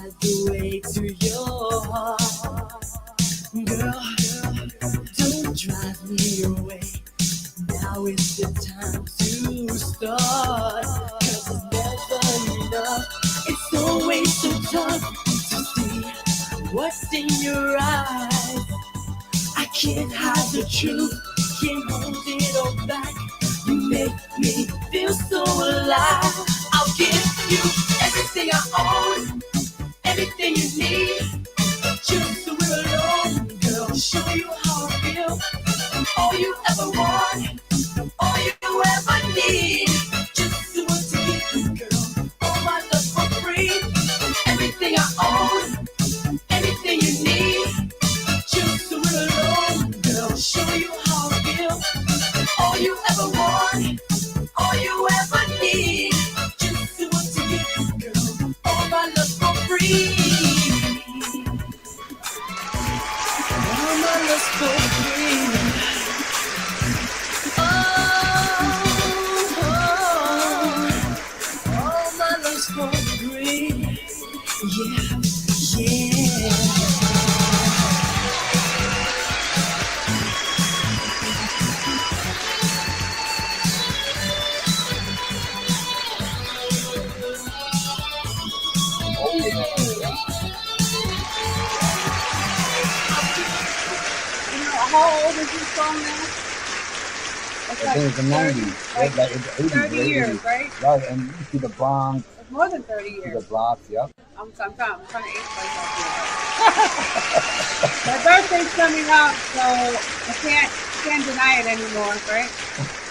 tough to see what's in your eyes. I can't hide the truth, can't hold it all back. You make me feel so alive. I'll give you everything I own, everything you need. Just so we're alone, girl. Show you how I feel. All you ever want, all you ever need. Just want to give you, girl, all my love for free. Everything I own, everything you need. Just so we're alone, girl. Show you how I feel. All you ever want, all you ever need. Just want to give you, girl, all my love for free. All my love for free. Oh, all my love's for free. Yeah, yeah. How old is this song now? It's I think it's the 90s. like Like it's 80s, 30 years, right? Right, and you see the Bronx, It's more than 30 see the years. blocks, yep. I'm trying to age myself here. My birthday's coming up, so I can't deny it anymore, right?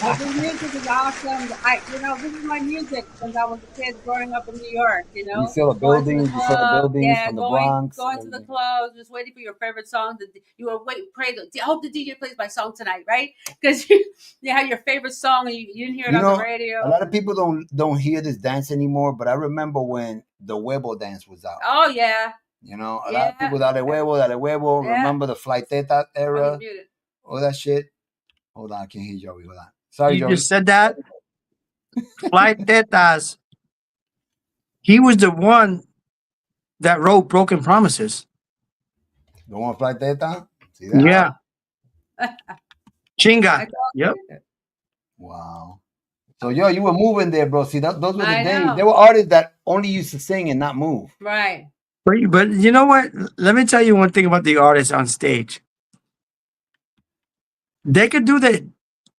The music is awesome. This is my music since I was a kid growing up in New York, You saw the buildings, you saw the buildings from the Bronx. going to the clubs, just waiting for your favorite song. You were pray. I hope the DJ plays my song tonight, right? Because you had your favorite song and you didn't hear it on the radio. A lot of people don't hear this dance anymore, but I remember when the huevo dance was out. Oh yeah. A lot of people dale huevo. Yeah. Remember the flight teta era, Mute it. all that shit. Hold on, I can't hear Joey. Hold on. Sorry, You Joey. just said that. Flight Tetas. He was the one that wrote Broken Promises. The one flight theta? See that? Yeah. Chinga. I Yep. Wow. So you were moving there, bro. See, those were the I days. know. There were artists that only used to sing and not move. Right. But you know what? Let me tell you one thing about the artists on stage. They could do that.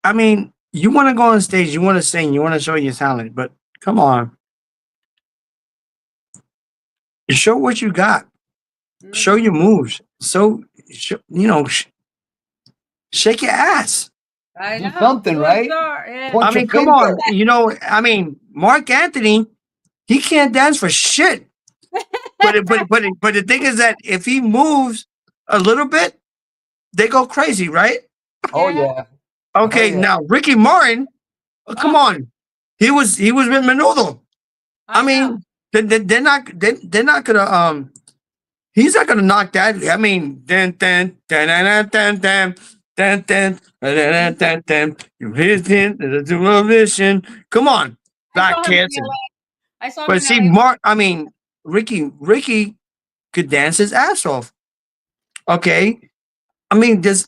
I mean, you want to go on stage, you want to sing, you want to show your talent, but come on. Show what you got. Show your moves. Shake your ass. I Do know. something, right? Yeah. Point I your mean, come finger. on. Mark Anthony, he can't dance for shit. But the thing is that if he moves a little bit, they go crazy, right? Oh yeah. Okay, Oh, yeah. now Ricky Martin, come on, he was with Menudo. I mean, they're not gonna he's not gonna knock that. I mean, you hit the mission. Come on, Black Kids. I saw him But in see, LA. Ricky could dance his ass off. Okay, I mean, there's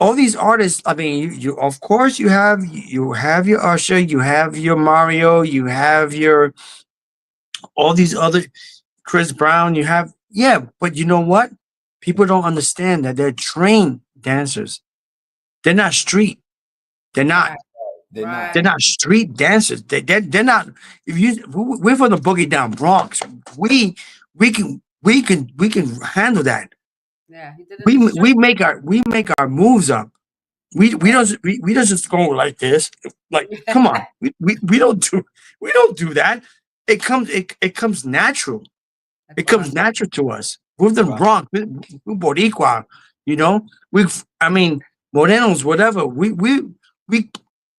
all these artists. I mean, you of course you have your Usher, you have your Mario, you have your all these other Chris Brown. You have but you know what? People don't understand that they're trained dancers. They're not street. They're not. They're not. They're not street dancers. They're not. We're from the boogie down Bronx. We can handle that. Yeah, he did it. We make our moves up. We don't just go like this. Like, come on. We don't do that. It comes natural. It comes natural to us. We're the Bronx. We're Boricua. Morenos, whatever. We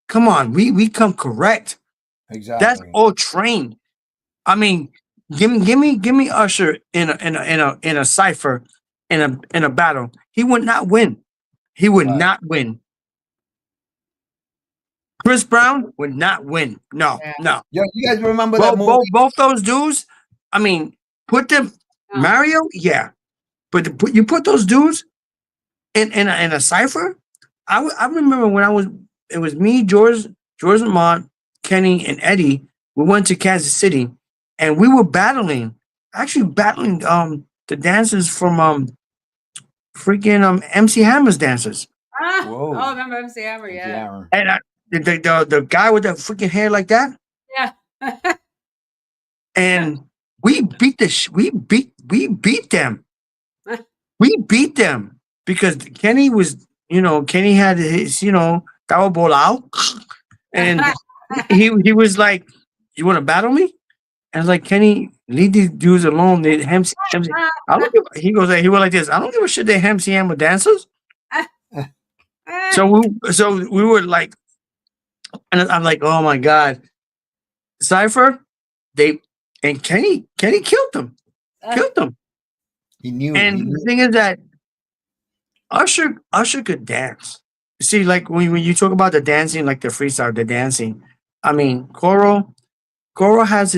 come on. We come correct. Exactly. That's all trained. I mean, give me Usher in a cipher in a battle. He would not win. He would not win. Chris Brown would not win. No. Yo, you guys remember that movie? Both those dudes. I mean, put them Mario, yeah, but you put those dudes in a cipher. I remember when it was me, George Lamont, Kenny, and Eddie. We went to Kansas City, and we were battling actually battling the dancers from freaking MC Hammer's dancers. Oh, Whoa. remember MC Hammer? MC Yeah. Hammer. And the guy with the freaking hair like that. Yeah. And we beat we beat them. We beat them because Kenny was, Kenny had his, tao bolao, and he was like, "You want to battle me?" And I was like, "Kenny, leave these dudes alone. They MC. I don't give." He was like this. I don't give a shit. They MCM with dancers. So we were like, and I'm like, oh my god, Cypher, they and Kenny killed them, killed them. He knew. And he the knew. thing is that Usher could dance. See, like when you talk about the dancing, like the freestyle, the dancing. I mean, Coro has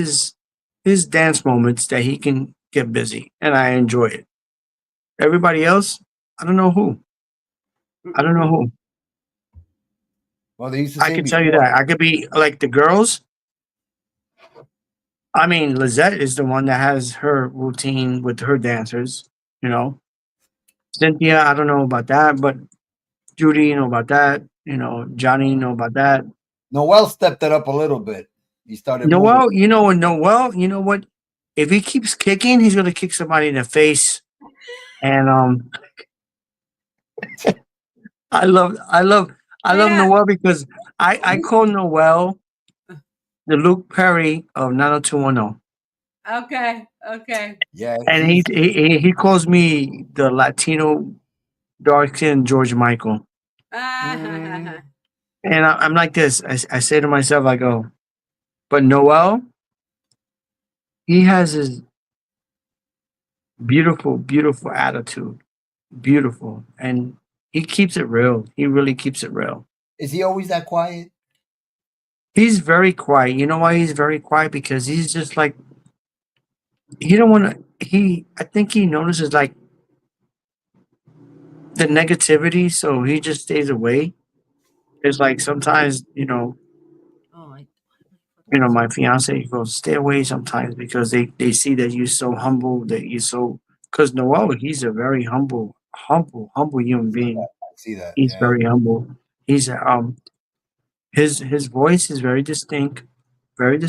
his dance moments that he can get busy, and I enjoy it. Everybody else, I don't know who. I don't know who. Well, they used to I say can tell you before, that. I could be like the girls. I mean, Lizette is the one that has her routine with her dancers. You know, Cynthia, I don't know about that, but Judy, you know about that. Johnny, you know about that. Noel stepped it up a little bit. He started moving. Noel, you know what? If he keeps kicking, he's gonna kick somebody in the face. And I love Yeah. Noel because I call Noel the Luke Perry of 90210. Okay. Yeah, And he calls me the Latino dark skinned George Michael. Mm. And I'm like this. I say to myself, I go, but Noel, he has his beautiful, beautiful attitude. Beautiful. And he keeps it real. He really keeps it real. Is he always that quiet? He's very quiet. You know why he's very quiet? Because he's just like, he don't want to, I think he notices like the negativity. So he just stays away. It's like sometimes, Oh, my fiance goes, stay away sometimes because they see that you're so humble, that you're so, because Noel, he's a very humble human being. I see that. He's Yeah. very humble. He's his voice is very distinct, and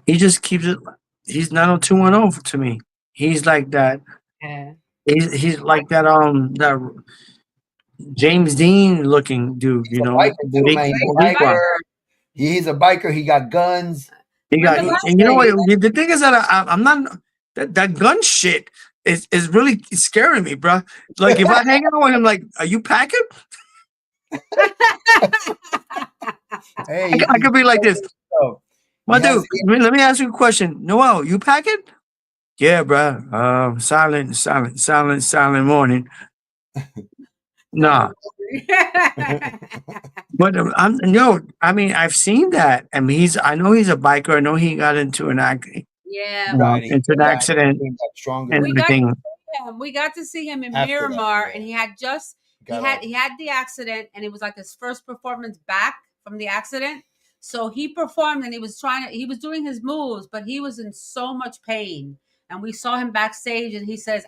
he just keeps it. He's 90210 to me. He's like that. yeah. He's like that James Dean looking dude, He's a biker too, man. He's a Boricua. biker. He's a biker. He got guns. He got, Remember and you know what? last The thing is that I'm not that gun shit is really scaring me, bro. Like if I hang out with him, like, are you packing? Hey, I could be like this. so My he has- dude, let me ask you a question. Noel, you packing? Yeah, bro. Silent morning. Nah, but I mean, I've seen that. I mean, I know he's a biker. I know he got into an Yeah. riding. into an Yeah, accident he got stronger. and We got everything. We got to see him in After that, Miramar, yeah. and he had Got off. he had the accident, and it was like his first performance back from the accident. So he performed, and he was doing his moves, but he was in so much pain. And we saw him backstage, and he says,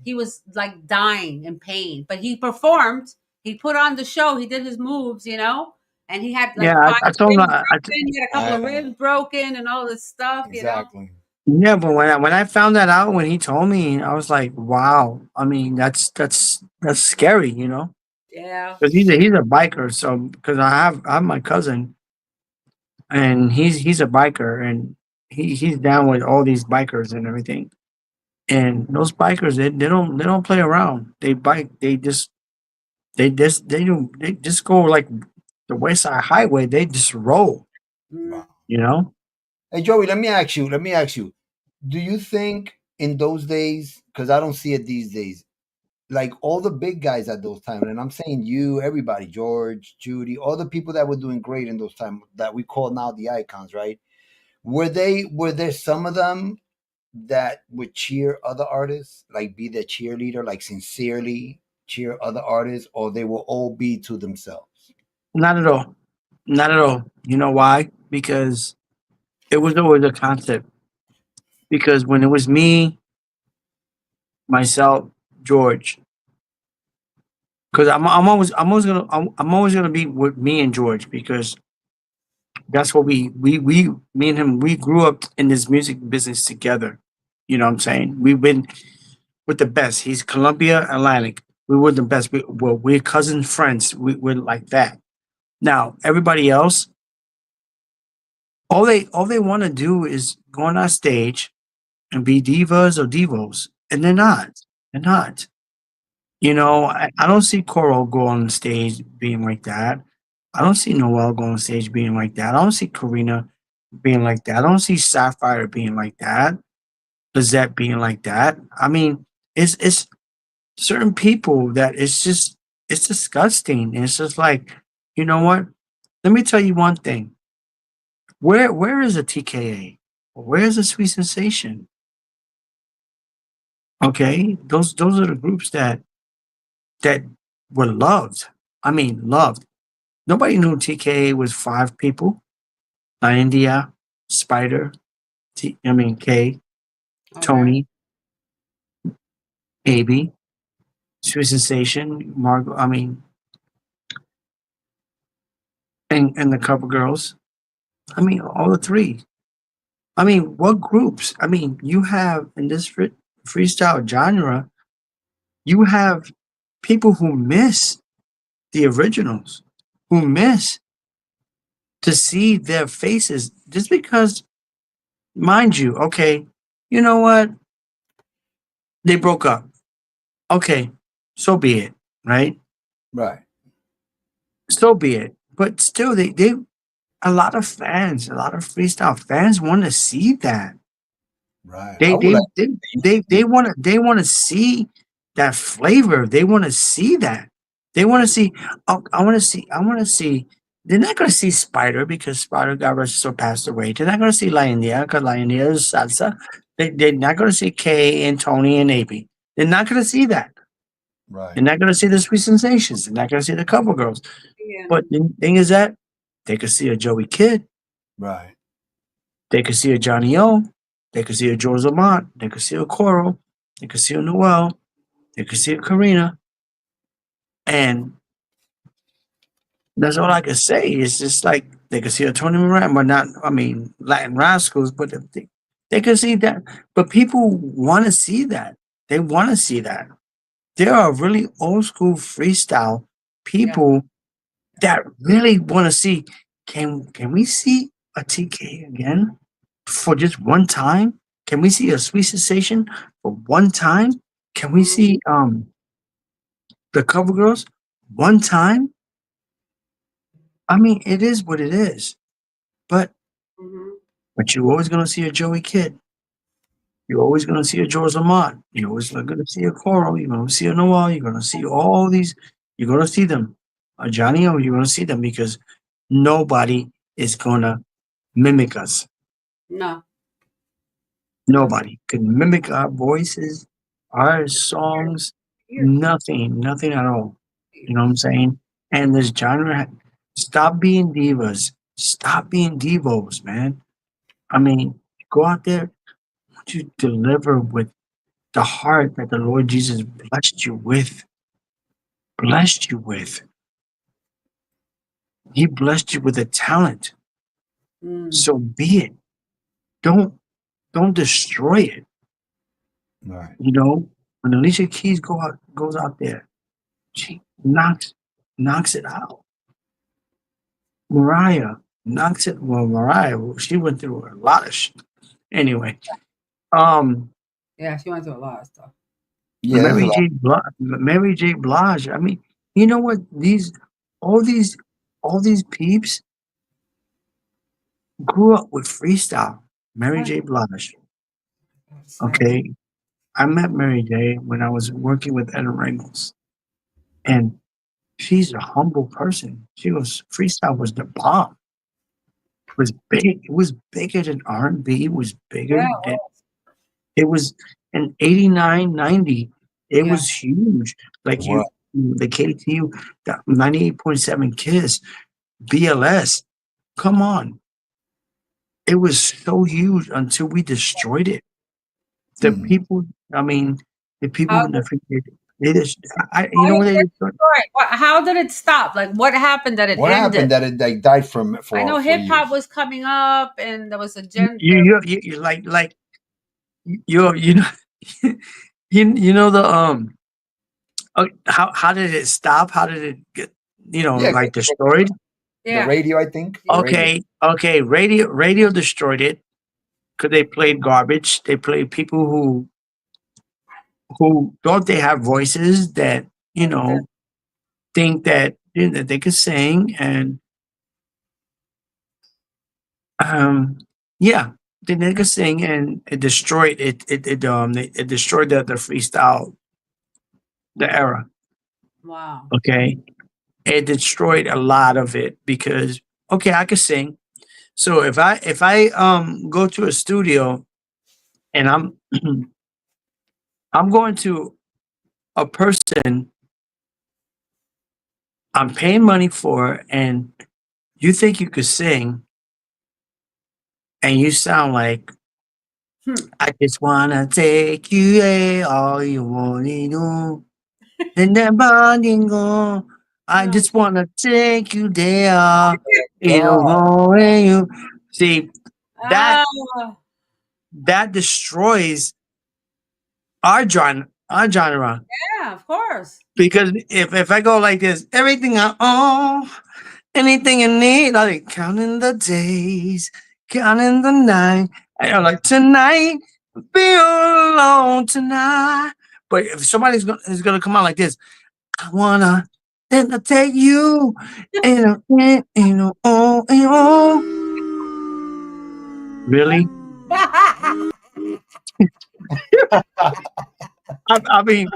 he was like dying in pain, but he performed. He put on the show. He did his moves, and he had like Yeah, I told him. ribs broken. He had a couple of ribs broken and all this stuff, Exactly. Yeah, but when I found that out, when he told me, I was like, wow. I mean, that's scary, Yeah. because he's a biker. So because I have my cousin, and he's a biker, and he's down with all these bikers and everything. And those bikers, they don't play around. They bike. They just go like the West Side Highway. They just roll. Mm. Hey, Joey, let me ask you. Do you think in those days, because I don't see it these days, like all the big guys at those times, and I'm saying you, everybody, George, Judy, all the people that were doing great in those times that we call now the icons, right? Were there some of them that would cheer other artists, like be their cheerleader, like sincerely cheer other artists, or they will all be to themselves? Not at all. Not at all. You know why? Because It was always a concept because when it was me, myself, George, because I'm always gonna be with me and George because that's what we me and him we grew up in this music business together. You know what I'm saying? We've been with the best. He's Columbia Atlantic. We were the best. We're cousin friends. We're like that. Now everybody else, all they want to do is go on our stage and be divas or divos, and they're not. They're not. You know, I don't see Coral go on stage being like that. I don't see Noel go on stage being like that. I don't see Karina being like that. I don't see Sapphire being like that. Lizette being like that. I mean, it's certain people that it's disgusting. And it's just like, you know what? Let me tell you one thing. Where is a TKA? Where is a Sweet Sensation? Okay, those are the groups that were loved. I mean, loved. Nobody knew TKA was five people. India, Spider, K, Okay. Tony, AB, Sweet Sensation, Margot. And the cover girls. I mean, all the three. I mean, what groups? I mean, you have in this freestyle genre, you have people who miss the originals, who miss to see their faces just because, mind you, okay, you know what? They broke up. Okay, so be it, right? Right. So be it. But still, they a lot of fans, a lot of freestyle fans want to see that. Right. I They would they like they to they want to see that flavor. They want to see that. They want to see. Oh, I want to see. I want to see. They're not going to see Spider because Spider got rest or passed away. They're not going to see Liondia because Liondia is salsa. They're not going to see Kay and Tony and AB. They're not going to see that. right. They're not going to see the Sweet Sensations. They're not going to see the cover girls. Yeah. But the thing is that they could see a Joey Kidd. Right. They could see a Johnny O. They could see a George Lamont. They could see a Coral. They could see a Noel. They could see a Karina. And that's all I could say. It's just like they could see a Tony Moran, but not, Latin Rascals, but they could see that. But people want to see that. They want to see that. There are really old school freestyle people that really want to see. Can we see a TK again for just one time? Can we see a Sweet Sensation for one time? Can we see the cover girls one time? I mean, it is what it is. But Hmm. but you're always gonna see a Joey Kidd. You're always gonna see a George Lamont. You're always gonna see a Coral. You're gonna see a Noel. You're gonna see all these. You're gonna see them. A Johnny O. You're gonna see them because nobody is gonna mimic us. No. Nobody can mimic our voices, our songs. Nothing at all. You know what I'm saying? And this genre, stop being divas. Stop being divos, man. I mean, go out there. Won't you deliver with the heart that the Lord Jesus blessed you with? Blessed you with. He blessed you with a talent. Mm. So be it. Don't destroy it. Right. You know, when Alicia Keys goes out there, she knocks it out. Mariah knocks it. Well, Mariah, she went through a lot of shit. Anyway, Yeah, she went through a lot of stuff. Yeah. There's a lot. Mary J. Blige. I mean, you know what? All these, all these peeps grew up with freestyle. Mary J. Blige. Okay, I met Mary J. when I was working with Ed Reynolds, and she's a humble person. She was freestyle was the bomb. It was big. It was bigger than R&B. It was bigger Yeah. than it was in 89, 90. It Yeah. was huge. Like Well, the KTU, the 98.7 Kiss, BLS. Come on. it was so huge until we destroyed it. The Mm. people, I mean, the people How in the did, freaking, they just, you how know did what they it destroyed? destroy? How did it stop? Like, what happened that it What ended? happened that it they died from I know for hip hop years? was coming up, and there was a You, gen. you like, you know, you know the, how did it stop? How did it get, Yeah, like destroyed? the Yeah. radio, I think. The radio. Okay, radio destroyed it because they played garbage. They played people who thought they have voices that, you know, think that, that they could sing, and um yeah, they could sing, and it destroyed it destroyed the freestyle, the era. Wow. Okay, it destroyed a lot of it because, okay, I could sing. So if I go to a studio and I'm going to a person I'm paying money for, and you think you could sing, and you sound like, Hmm. I just wanna take you there, all you wanna do. And then bonding go. I Oh. just wanna take you there. You know, God. when you see that Ah, that destroys our genre. yeah, of course. Because if I go like this, everything I own, anything you need, like counting the days, counting the night. I'm like, tonight, be alone tonight. But if somebody's is gonna come out like this, I wanna then take you, really? I mean,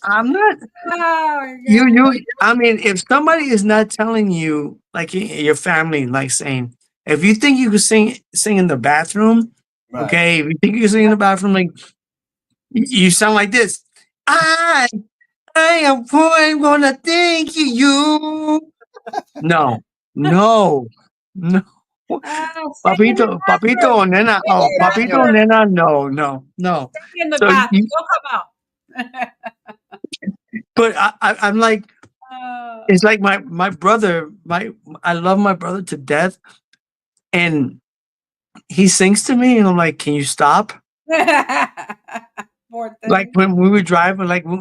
I'm not. Oh my I mean, if somebody is not telling you, like your family, like saying, if you think you could sing in the bathroom, Right. okay, if you think you can sing in the bathroom, like you sound like this. I I am gonna thank you. No, no, no. sing in the Papito, bathroom. nena, Sing oh, in the papito, Señor. bathroom. nena, no, no, no. Sing in the So, bathroom. Don't come out. but I'm like, Uh, it's like my brother, I love my brother to death, and he sings to me, and I'm like, can you stop? poor Like thing. when we were driving, like when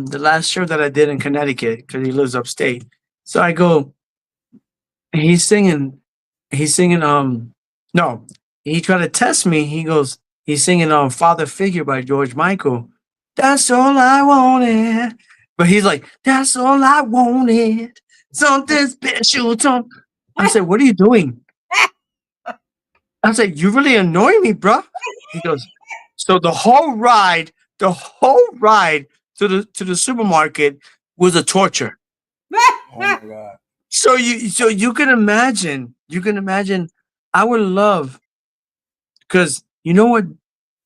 the last show that I did in Connecticut, because he lives upstate. So I go, and he's singing, no, he tried to test me. He goes, he's singing Father Figure by George Michael. That's all I wanted. But he's like, that's all I wanted. Something special. I said, what are you doing? I was like, you really annoy me, bro. He goes, so the whole ride to the supermarket was a torture. Oh my God. So you can imagine I would love, because you know what?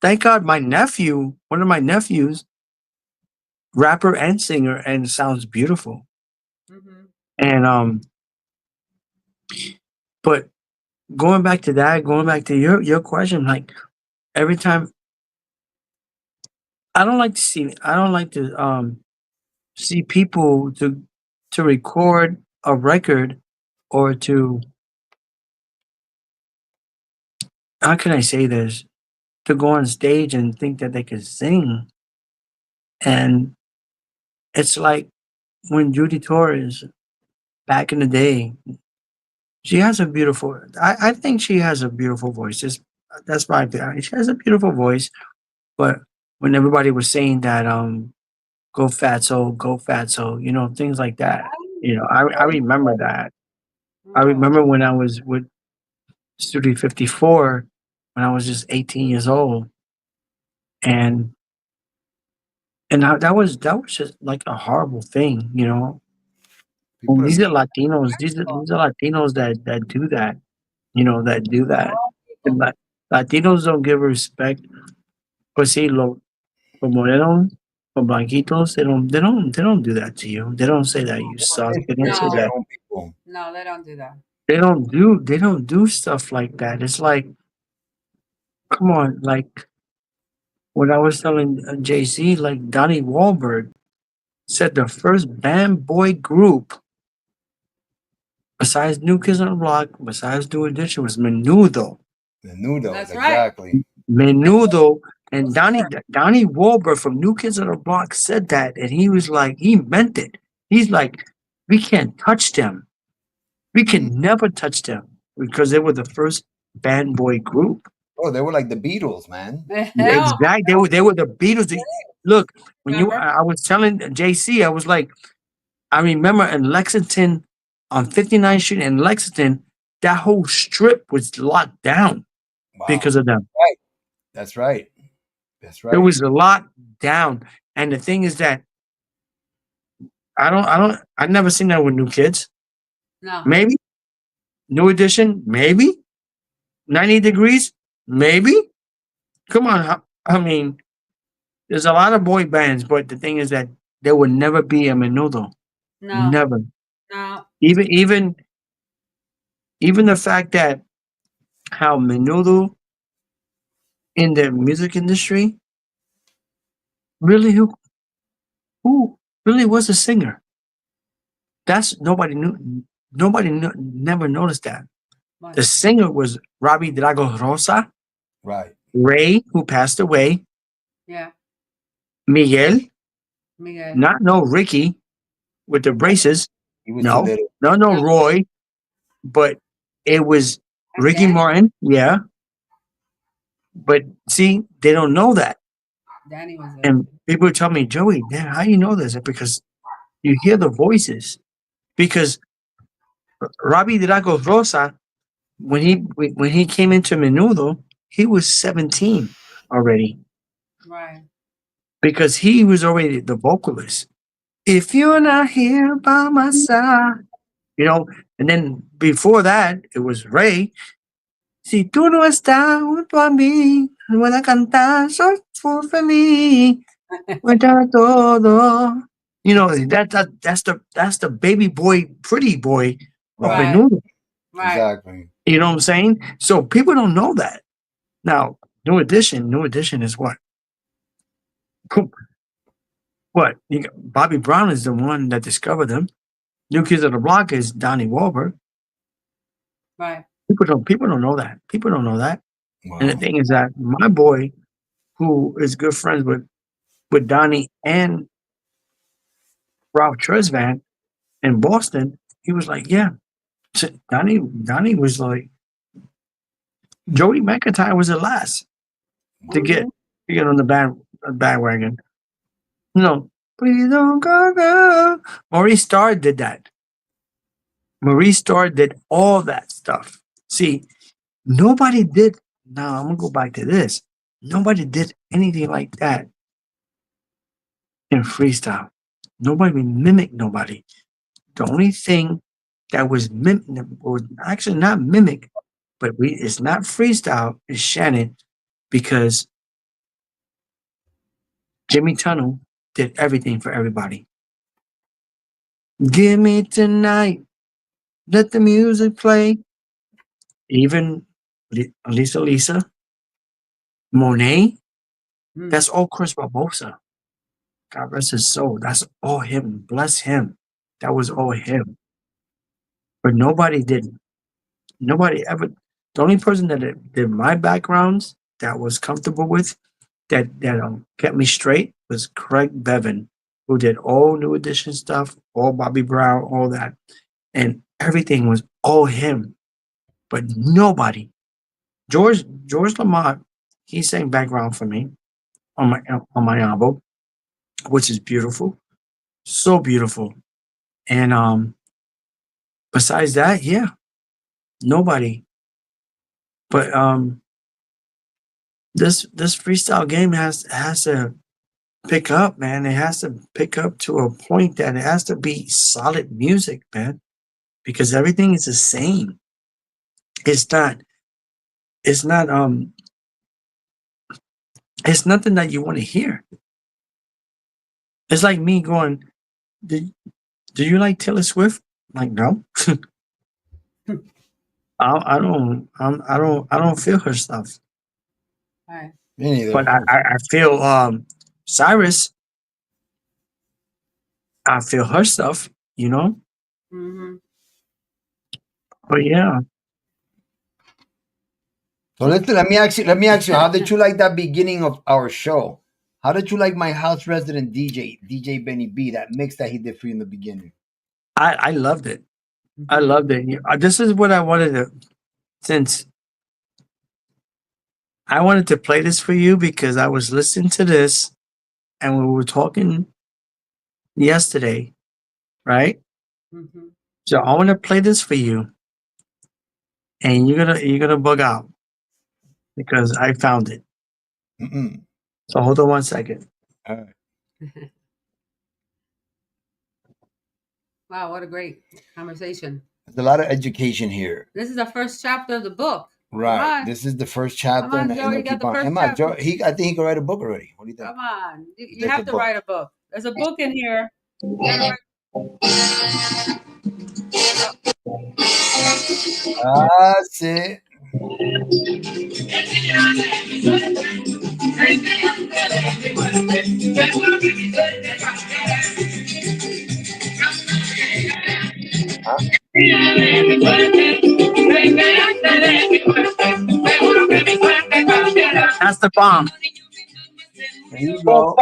Thank God one of my nephews, rapper and singer, and sounds beautiful. Mhm. And but going back to your question, like every time I don't like to see people to record a record, or to, how can I say this, to go on stage and think that they can sing. And it's like when Judy Torres, back in the day, she has a beautiful, I think she has a beautiful voice. That's my opinion. She has a beautiful voice. But when everybody was saying that go fatso, things like that. I remember that. I Oh. remember when I was with Studio 54, when I was just 18 years old, and that was just like a horrible thing. People And are these are mean. Latinos. These are Latinos that do that. That do that. And Latinos don't give respect. Pues sí, los morenos, los blanquitos, they don't do that to you. They don't say that you suck. They don't say Disrespect their No, that. own people. no, they don't do that. they don't do stuff like that. It's like, come on, like what I was telling JC, like Donnie Wahlberg said the first band boy group besides New Kids on the Block, besides New Edition, was Menudo. The noodles, That's right. exactly. Menudo and Donnie Wahlberg from New Kids on the Block said that, and he was like, he meant it. He's like, we can't touch them. We can never touch them because they were the first band boy group. Oh, they were like the Beatles, man. Hell, Exactly. They were the Beatles. Look, when remember? I was telling JC, I was like, I remember in Lexington on 59th Street in Lexington, that whole strip was locked down Wow. because of them. Right. That's right. That's right. It was locked down. And the thing is that I've never seen that with New Kids. No. Maybe. New Edition, maybe. 90 Degrees, maybe. Come on. I mean, there's a lot of boy bands, but the thing is that there will never be a Menudo. No. Never. No. Even the fact that how Menudo in the music industry really who really was a singer. That's nobody knew. Never noticed that. What? The singer was Robbie Drago Rosa, Right. Ray, who passed away, Yeah. Miguel, Miguel. not no Ricky with the braces, He was no, too little. no No. Roy, but it was And Ricky Danny. Martin, yeah. But see, they don't know that. Danny was there. And people tell me, Joey, man, how you know this? Because you hear the voices. Because Robbie Drago Rosa, when he came into Menudo, he was 17 already. Right. Because he was already the vocalist. If you're not here by my side, and then before that, it was Ray. Si tú no estás junto a mí, no voy a cantar, soy feliz. Cuenta todo. That's the baby boy, pretty boy of Right. Menudo. Right. Exactly. You know what I'm saying? So people don't know that. Now, New Edition is what? What? Bobby Brown is the one that discovered them. New Kids on the Block is Donnie Wahlberg. Right. People don't know that. People don't know that. Wow. And the thing is that my boy, who is good friends with Donnie and Ralph Tresvant in Boston, he was like, yeah. So Donnie was like, Joey McIntyre was the last to get on the bandwagon. Please don't go, girl. Maurice Starr did that. Maurice Starr did all that stuff. See, nobody did. Now I'm gonna go back to this. Nobody did anything like that in freestyle. Nobody mimicked nobody. The only thing that was actually not mimic, but it's not freestyle, is Shannon, because Jimmy Tunnel did everything for everybody. Give me tonight, let the music play. Even Lisa, Monet, that's all Chris Barbosa. God rest his soul. That's all him. Bless him. That was all him. But nobody ever. The only person that did my backgrounds that was comfortable with, that kept me straight, was Craig Bevan, who did all New Edition stuff, all Bobby Brown, all that, and everything was all him. But nobody. George Lamont, he sang background for me on my album, which is beautiful, so beautiful. And besides that, yeah, nobody. But this freestyle game has to pick up, man. It has to pick up to a point that it has to be solid music, man, because everything is the same. It's not. It's nothing that you want to hear. It's like me going, do you like Taylor Swift? I'm like, no. I don't feel her stuff. Right. Me neither. But I feel Cyrus. I feel her stuff. You know. Mm-hmm. But yeah, So listen, let me ask you, how did you like that beginning of our show? How did you like my house resident DJ Benny B, that mix that he did for you in the beginning? I loved it. I loved it. This is what I wanted to. Since I wanted to play this for you because I was listening to this and we were talking yesterday, right? Mm-hmm. So I want to play this for you, and you're gonna bug out because I found it. Mm-mm. So hold on one second. All right. Wow, what a great conversation. There's a lot of education here. This is the first chapter of the book. Right. Come on. This is the first chapter, Come on, and Joe, they'll you got keep the on. first Emma, chapter. Joe, I think he could write a book already. What do you think? Come on. You Take have the to book. write a book. There's a book in here. You gotta write- That's it. That's the bomb. There you go.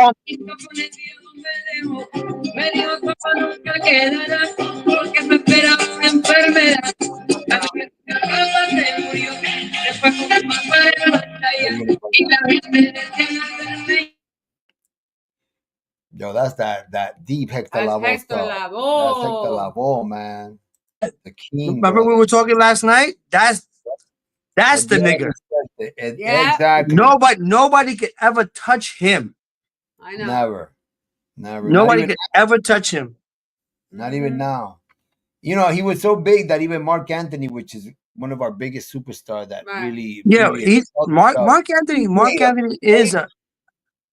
Yo, that's that deep Hector That's Lavoe Hector stuff. That's Hector Lavoe. Lavoe, man. The king, Remember we brother. were talking last night? That's the nigga. Yeah. Exactly. Nobody could ever touch him. I know. Never. Never. Nobody could ever touch him. Not even now. You know, he was so big that even Mark Anthony, which is one of our biggest superstars, that Right. really, Yeah, really he's excelled Mark himself. Mark Anthony. Mark Anthony is a.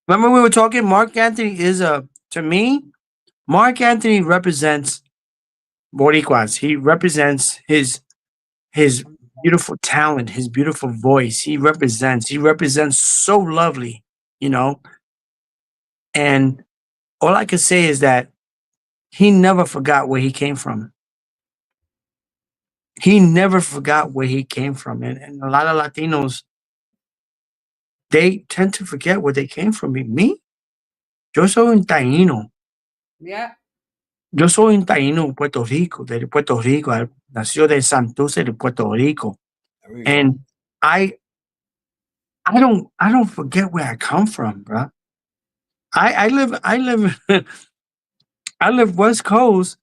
Remember we were talking. Mark Anthony is a. To me, Mark Anthony represents Boricuas. He represents his beautiful talent, his beautiful voice. He represents so lovely, you know. And all I can say is that he never forgot where he came from. He never forgot where he came from. And a lot of Latinos, they tend to forget where they came from. Me, yo soy un taíno. Yeah. Yo soy un taíno en Puerto Rico, de Puerto Rico. Nació de Santurce de Puerto Rico. There we go. And I don't forget where I come from, bro. I live I live West Coast,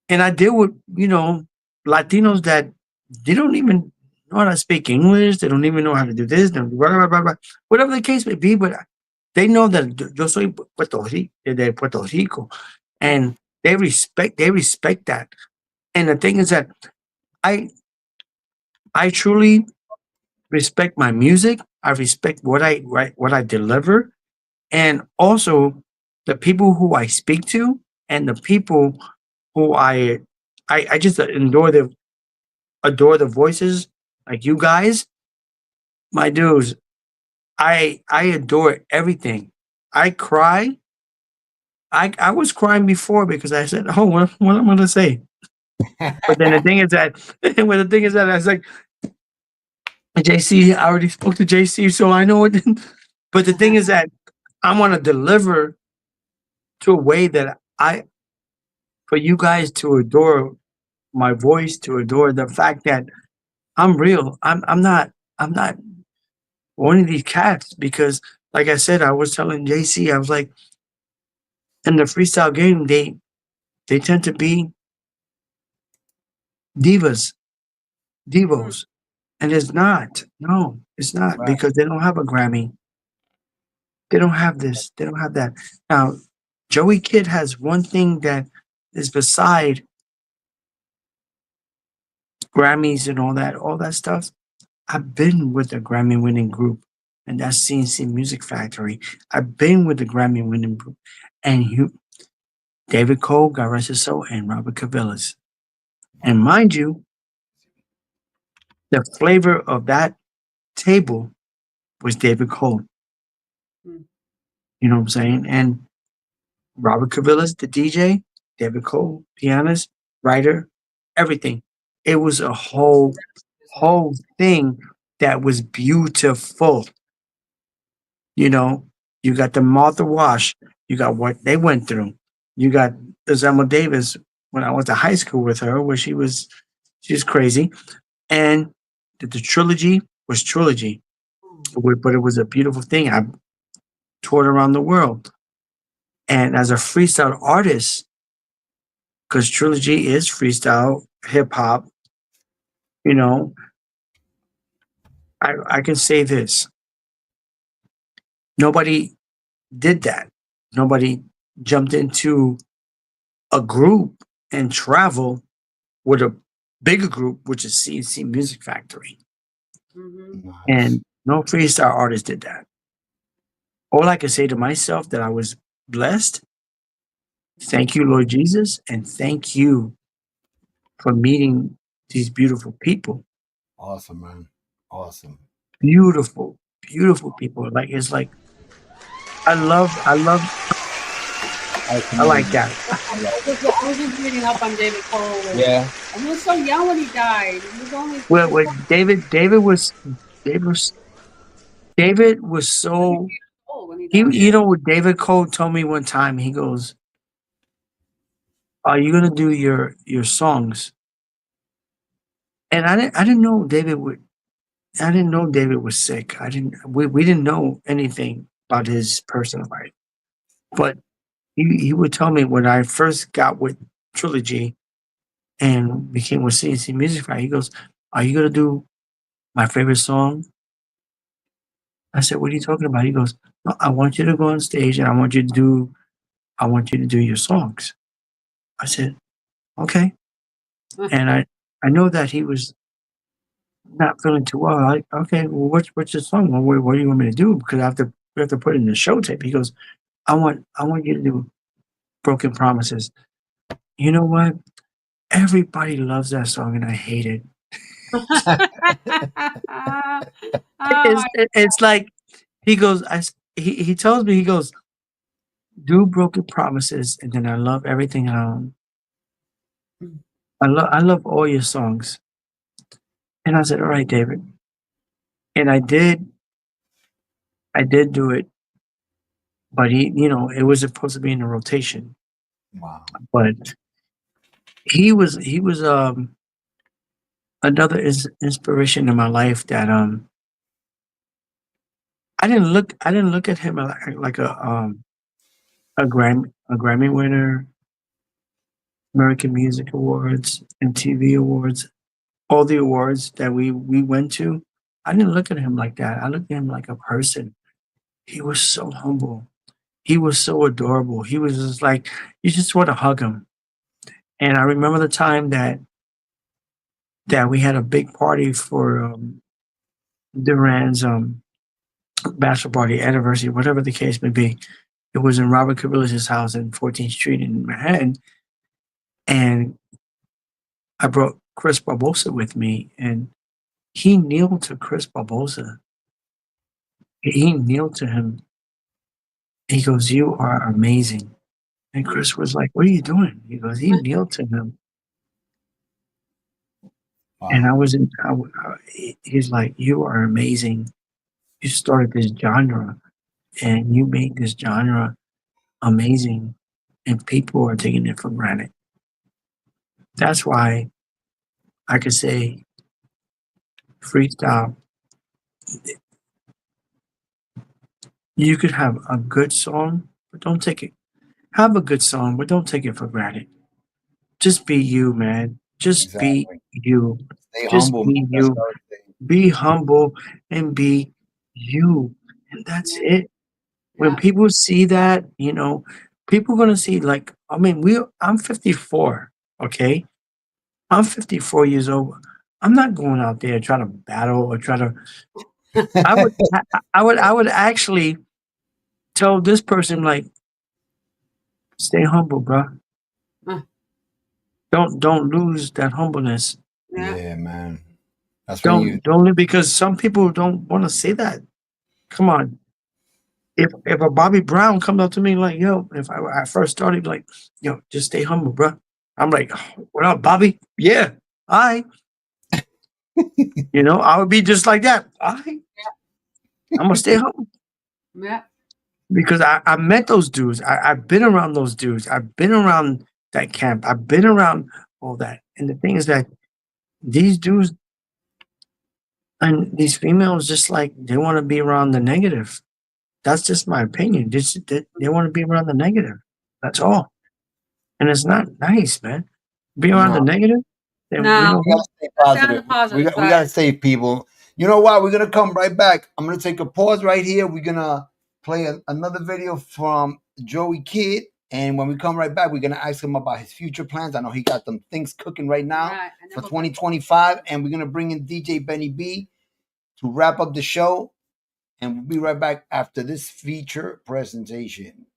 and I deal with, Latinos that they don't even know how to speak English. They don't even know how to do this. Blah, blah, blah, blah. Whatever the case may be, but they know that yo soy de Puerto Rico, and they respect that. And the thing is that I I truly respect my music. I respect what I write, what I deliver, and also the people who I speak to, and the people who I just adore the voices like you guys, my dudes. I adore everything. I cry. I was crying before because I said, "Oh, what I'm gonna say." But then the thing is that, I was like, JC, I already spoke to JC, so I know it. But the thing is that I want to deliver to a way that for you guys to adore my voice, to adore the fact that I'm real. I'm not one of these cats because, like I said, I was telling JC, I was like, in the freestyle game, they tend to be divas, divos, and it's not. No, it's not Right. because they don't have a Grammy. They don't have this. They don't have that. Now, Joey Kidd has one thing that is beside Grammys and all that stuff. I've been with a Grammy winning group, and that's CNC Music Factory. I've been with the Grammy winning group, and David Cole, Gareth So, and Robert Cavillas. And mind you, The flavor of that table was David Cole. Mm. You know what I'm saying? And Robert Cavillas, the DJ, David Cole, pianist, writer, everything. It was a whole thing that was beautiful. You know, you got the Martha Wash, you got what they went through. You got Zelma Davis when I went to high school with her, where she's crazy. And the trilogy was trilogy, but it was a beautiful thing. I toured around the world. And as a freestyle artist, because trilogy is freestyle, hip hop, you know, I can say this. Nobody did that. Nobody jumped into a group and travel with a bigger group, which is CNC Music Factory. Mm-hmm. Nice. And no freestyle artist did that. All I can say to myself that I was blessed. Thank you, Lord Jesus, and thank you for meeting these beautiful people. Awesome, man. Awesome. Beautiful, beautiful people. Like it's like I love I I like commend you. that. I was just reading up on David Cole, Yeah. and he was so young when he died. He was only Well, David was David was 30 so years old when he he died. you know what David Cole told me one time, he goes, "Are you gonna do your songs?" And I didn't know David would I didn't know David was sick. We didn't know anything about his personal life. But he would tell me when I first got with Trilogy and became with CNC Music Factory, he goes, "Are you gonna do my favorite song?" I said, "What are you talking about?" He goes, "No, I want you to go on stage and I want you to do your songs." I said, "Okay." And I know that he was not feeling too well. Okay, well, what's your song? Well, what do you want me to do? Because we have to put it in the show tape. He goes, I want you to do Broken Promises. You know what? Everybody loves that song, and I hate it. Oh my It's like he goes. He tells me he goes, do Broken Promises, and then I love everything. I love all your songs. And I said, all right, David. And I did do it, but it was supposed to be in a rotation. Wow. But he was another inspiration in my life that I didn't look at him like a Grammy winner, American Music Awards, MTV Awards, all the awards that we went to. I didn't look at him like that. I looked at him like a person. He was so humble. He was so adorable. He was just like you just want to hug him. And I remember the time that we had a big party for Duran's bachelor party, anniversary, whatever the case may be. It was in Robert Cavillas' house in 14th Street in Manhattan. And I brought Chris Barbosa with me, and he kneeled to Chris Barbosa. He kneeled to him. He goes, "You are amazing." And Chris was like, "What are you doing?" He goes, he kneeled to him. And Wow. I was in, he's like, "You are amazing. You started this genre and you made this genre amazing, and people are taking it for granted." That's why I could say freestyle, you could have a good song, but don't take it. Have a good song, but don't take it for granted. Just be you, man. Just be Exactly. you. Stay Just humble, man. be That's you. what I would say. Be humble and be you. And that's it. When yeah. people see that, people are gonna see like I mean, I'm 54, okay? I'm 54 years old. I'm not going out there trying to battle or try to I would I would actually tell this person like, stay humble, bro. Uh, Don't lose that humbleness. yeah. Yeah, man. That's when you Only because some people don't want to say that. Come on. If a Bobby Brown comes up to me like, yo, if I first started like, yo, just stay humble, bro. I'm like, what up, Bobby? Yeah, I. I would be just like that. I'm gonna stay humble. Yeah. Because I met those dudes. I've been around those dudes. I've been around that camp. I've been around all that. And the thing is that these dudes and these females just like they want to be around the negative. That's just my opinion. They want to be around the negative. That's all. And it's not nice, man. Be around the no. negative. Then, No. We gotta stay positive. positive We gotta save people. You know what? We're gonna come right back. I'm gonna take a pause right here. We're gonna play another video from Joey Kidd, and when we come right back, we're gonna ask him about his future plans. I know he got some things cooking right now for 2025, and we're gonna bring in DJ Benny B to wrap up the show, and we'll be right back after this feature presentation.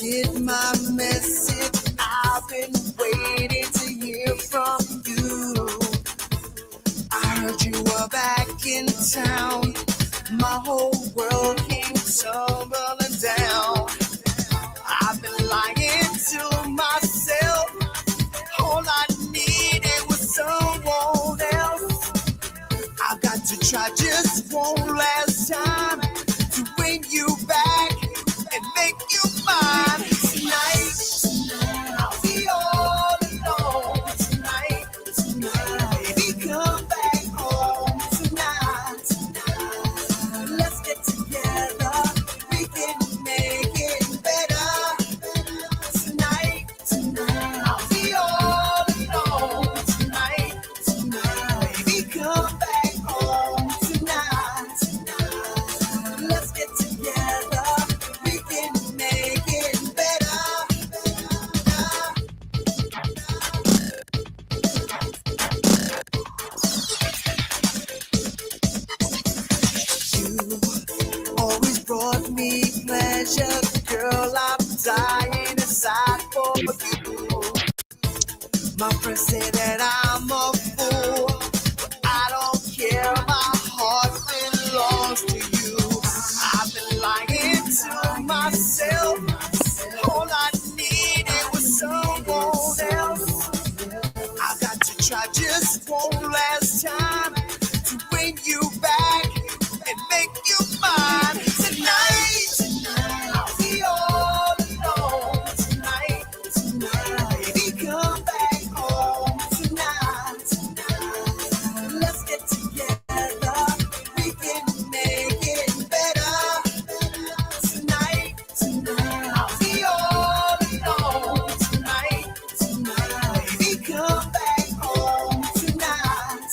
Get my message. I've been waiting to hear from you. I heard you were back in town. My whole world came tumbling down. I've been lying to myself. All I needed was someone else. I've got to try just one last time to bring you back and make you mine. Tonight, I'll be all alone. Tonight, baby, come back home. Tonight, let's get together. We can make it better. Tonight, I'll be all alone. Tonight, baby, come back home. Tonight, let's get together. We can make it better. You always brought me pleasure, girl. I'm dying inside for you. My friends say that I'm a fool. I don't care. My heart belongs to you. I've been lying to myself. All I needed was someone else. I got to try just one last time to bring you back and make you mine. Tonight, I'll be all alone. Tonight, baby, come back home. Tonight, let's get together. We can make it better. Tonight, I'll be all alone. Tonight, baby, come back home. Tonight,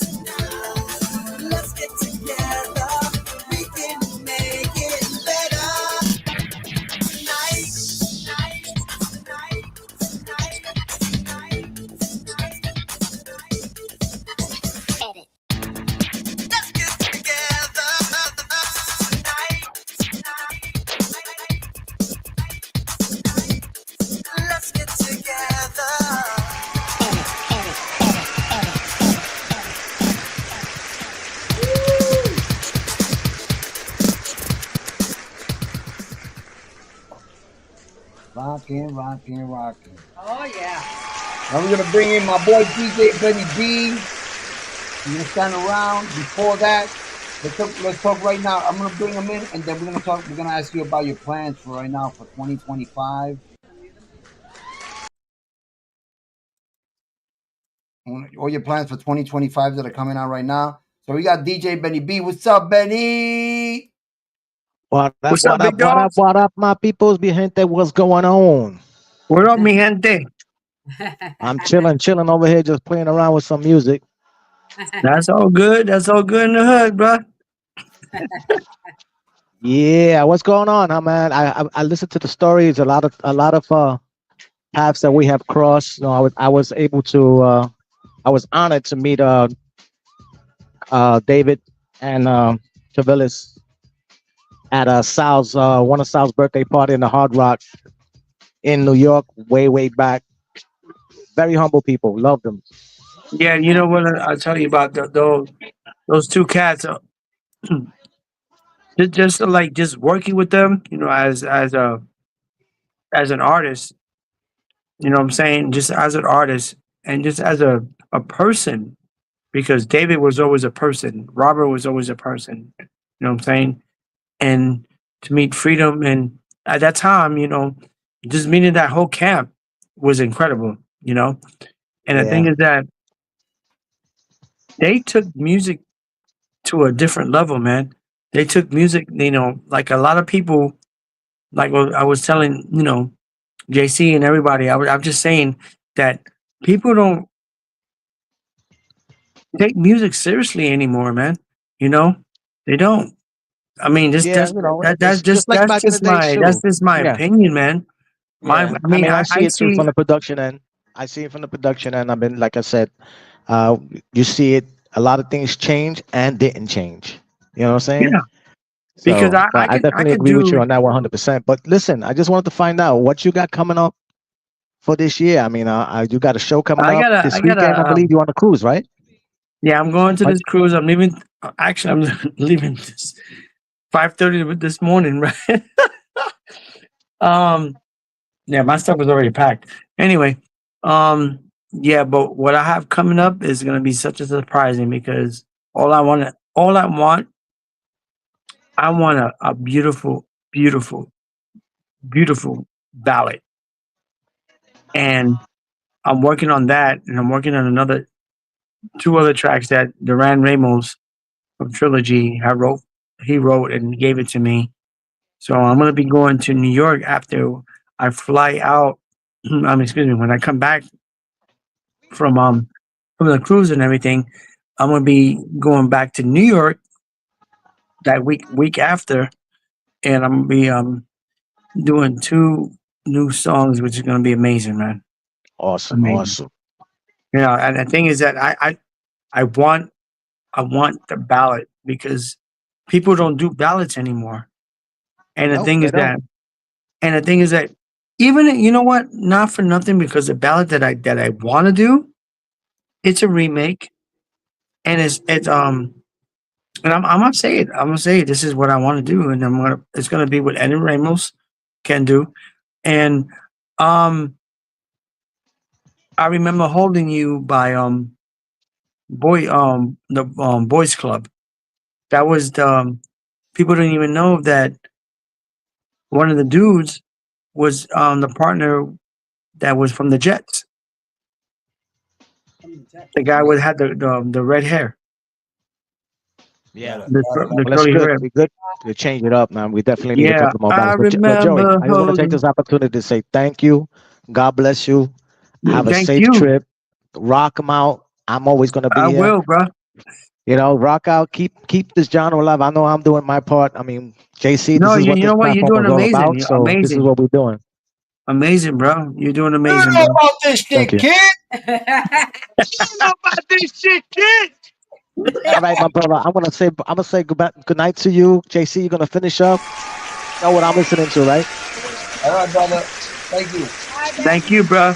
let's get together. We can make it better. Tonight, let's get together. Let's get together. Rockin'. Oh yeah. Now we're gonna bring in my boy DJ Benny B. You're gonna stand around. Before that, let's talk right now. I'm gonna bring him in, and then we're gonna ask you about your plans for right now for 2025. All your plans for 2025 that are coming out right now. So we got DJ Benny B. What's up, Benny? What's up, big dog? What up, my peoples? Mi gente, what's going on? What up, mi gente? I'm chilling over here, just playing around with some music. That's all good. That's all good in the hood, bro. Yeah, what's going on, huh, man? I listened to the stories. A lot of paths that we have crossed. You know, I was able to. I was honored to meet David and Travillis at Sal's one of Sal's birthday party in the Hard Rock in New York, way back. Very humble people. Love them. Yeah, you know what I'll tell you about those two cats. Just like just working with them, as an artist, you know what I'm saying? Just as an artist and just as a person, because David was always a person, Robert was always a person, you know what I'm saying? And to meet Freedom and at that time, just meeting that whole camp was incredible, you know? And the thing Yeah, is that they took music to a different level, man. They took music, like a lot of people, like what I was telling, JC and everybody, I'm just saying that people don't take music seriously anymore, man. You know, they don't. I mean, just yeah. that's You know, that it's that's just just like back in the days that's too. just my Yeah. opinion, man. Yeah. I mean, I I see it too see. from the production end. I see it from the production end. I mean, like I said, uh, you see it. A lot of things change and didn't change. You know what I'm saying? Yeah, because So, but I I definitely could agree with you do. on that 100%. But listen, I just wanted to find out what you got coming up for this year. I mean, you got a show coming up I this weekend. I gotta. believe you on a cruise, right? Yeah, I'm going to Right? this cruise. I'm leaving. Actually, I'm leaving this 5:30 this morning, right? um, yeah, my stuff was already packed. Anyway, yeah, but what I have coming up is gonna be such a surprising because all I want a beautiful, beautiful, beautiful ballad, and I'm working on that, and I'm working on another two other tracks that Duran Ramos from Trilogy he wrote and gave it to me. So I'm gonna be going to New York after I fly out. Excuse me, when I come back from um from the cruise and everything, I'm gonna be going back to New York that week after, and I'm gonna be doing two new songs, which is gonna be amazing, man. Awesome, Amazing. awesome. And the thing is that I want the ballot because people don't do ballots anymore. And the Nope, thing they is don't. that and the thing is that even you know what, not for nothing because the ballot that I want to do, it's a remake, and it's. And I'm gonna say it. I'm gonna say it. This is what I want to do, and It's gonna be what Eddie Ramos can do. And um, I remember holding you by the boys club. That was the people didn't even know that one of the dudes was the partner that was from the Jets. The guy with had the red hair, Got Yeah. it. Got it. the Well, that's curly good. hair. We good to change it up, man. We definitely need a Yeah, couple more I ballots. But Joey, remember I just want to take holding. this opportunity to say thank you. God bless you. Have a Thank safe you. trip. Rock them out. I'm always gonna be I here. will, bro. You know, rock out. Keep this genre alive. I know I'm doing my part. I mean, JC, this No, is what you this know what? You're platform doing is all amazing. about. You're So this is amazing. what we're doing. Amazing, bro. You're doing You amazing, know bro. about this Thank shit, you. kid. You know about this shit, kid? All right, my brother. I'm gonna say good night to you. JC, you're gonna finish up. Know what I'm listening to, right? All right, brother. Thank you. Thank you, bro.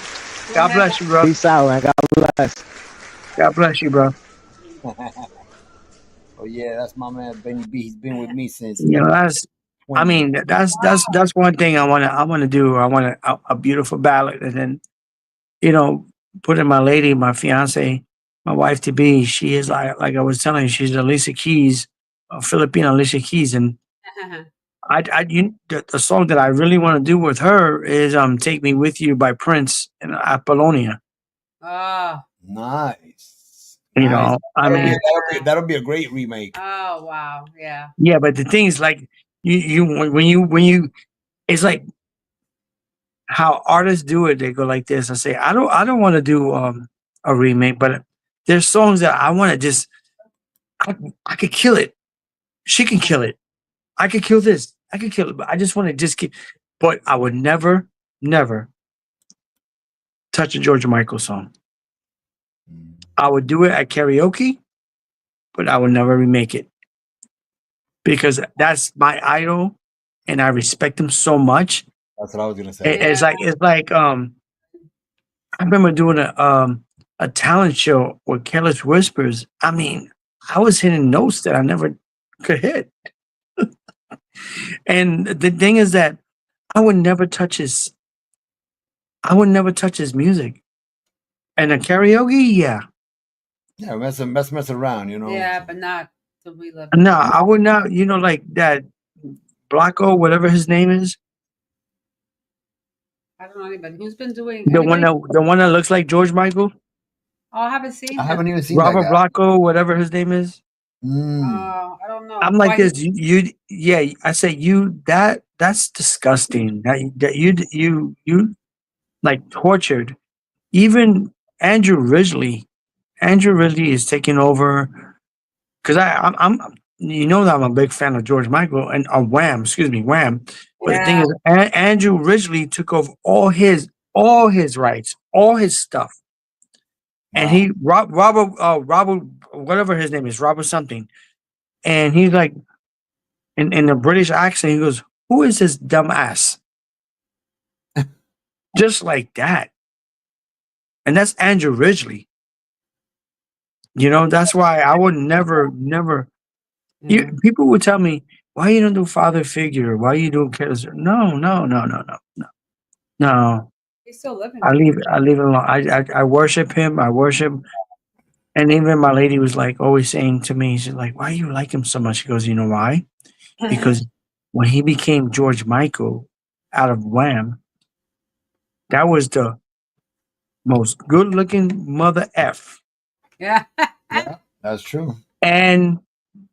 God bless you, bro. Peace out, man. God bless. God bless you, bro. Oh yeah, that's my man Benny B. He's been with me since You know, that's. I 20. mean, that's one thing I wanna do. I want a beautiful ballad, and then put in my lady, my fiance, my wife to be. She is like I was telling you, she's Alicia Keys, Filipino Alicia Keys, and the song that I really want to do with her is "Take Me With You" by Prince and Apollonia. Oh, Nice. You Nice. know, I That'll be, mean, yeah. that'll be a great remake. Oh, wow. Yeah. yeah, but the thing is, like, when you, it's like how artists do it. They go like this. I say, I don't want to do a remake, but there's songs that I want to just, I could kill it. She can kill it. I could kill this. I could kill it. But I just want to just keep. But I would never, never touch a George Michael song. I would do it at karaoke, but I would never remake it because that's my idol, and I respect him so much. That's what I was gonna say. It's like I remember doing a talent show with Careless Whispers. I mean, I was hitting notes that I never could hit. And the thing is that I would never touch his music. And a karaoke, yeah. Yeah, mess around, you know. Yeah, but not to relive. No, I would not, like that Blanco, whatever his name is. I don't know anybody who's been doing The one that looks like George Michael. Oh, I haven't seen. I haven't even seen Robert that guy. Blanco, whatever his name is. I don't know. I'm like this. Yeah. I say that's disgusting. That you like tortured. Even Andrew Ridgely is taking over because I'm that I'm a big fan of George Michael and Wham. Excuse me, Wham. But the thing is, Andrew Ridgely took over all his rights, all his stuff. And he Robert whatever his name is, Robert something, and he's like in the British accent, he goes, "Who is this dumbass?" Just like that, and that's Andrew Ridgely. That's why I would never. People would tell me, "Why you don't do Father Figure? Why you doing Careless?" No. He's still living. I leave it alone. I worship him. I worship. And even my lady was like always saying to me, she's like, "Why you like him so much?" She goes, "You know why? Because when he became George Michael out of Wham, that was the most good-looking mother F." Yeah. Yeah, that's true. And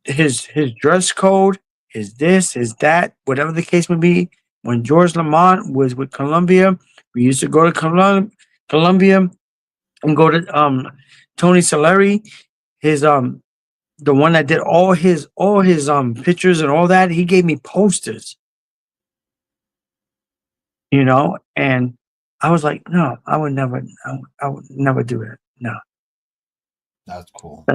his dress code, his this, his that, whatever the case may be. When George Lamont was with Columbia, we used to go to Columbia and go to Tony Saleri, his the one that did all his pictures and all that. He gave me posters, and I was like, no, I would never do it. No. That's cool.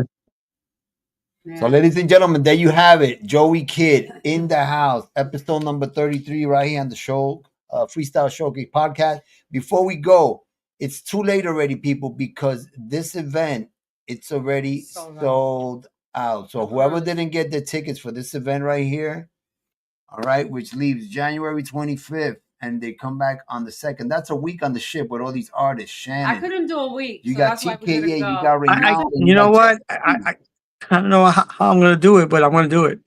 Yeah. So, ladies and gentlemen, there you have it. Joey Kidd in the house, episode number 33, right here on the show, Freestyle Showcase Podcast. Before we go, it's too late already, people, because this event, it's already sold out. So, whoever didn't get the tickets for this event right here, all right, which leaves January 25th, and they come back on the 2nd. That's a week on the ship with all these artists. Shannon. I couldn't do a week. You so got that's why we TKA, couldn't you go. got Renown. You know what? I don't know how I'm going to do it, but I'm going to do it.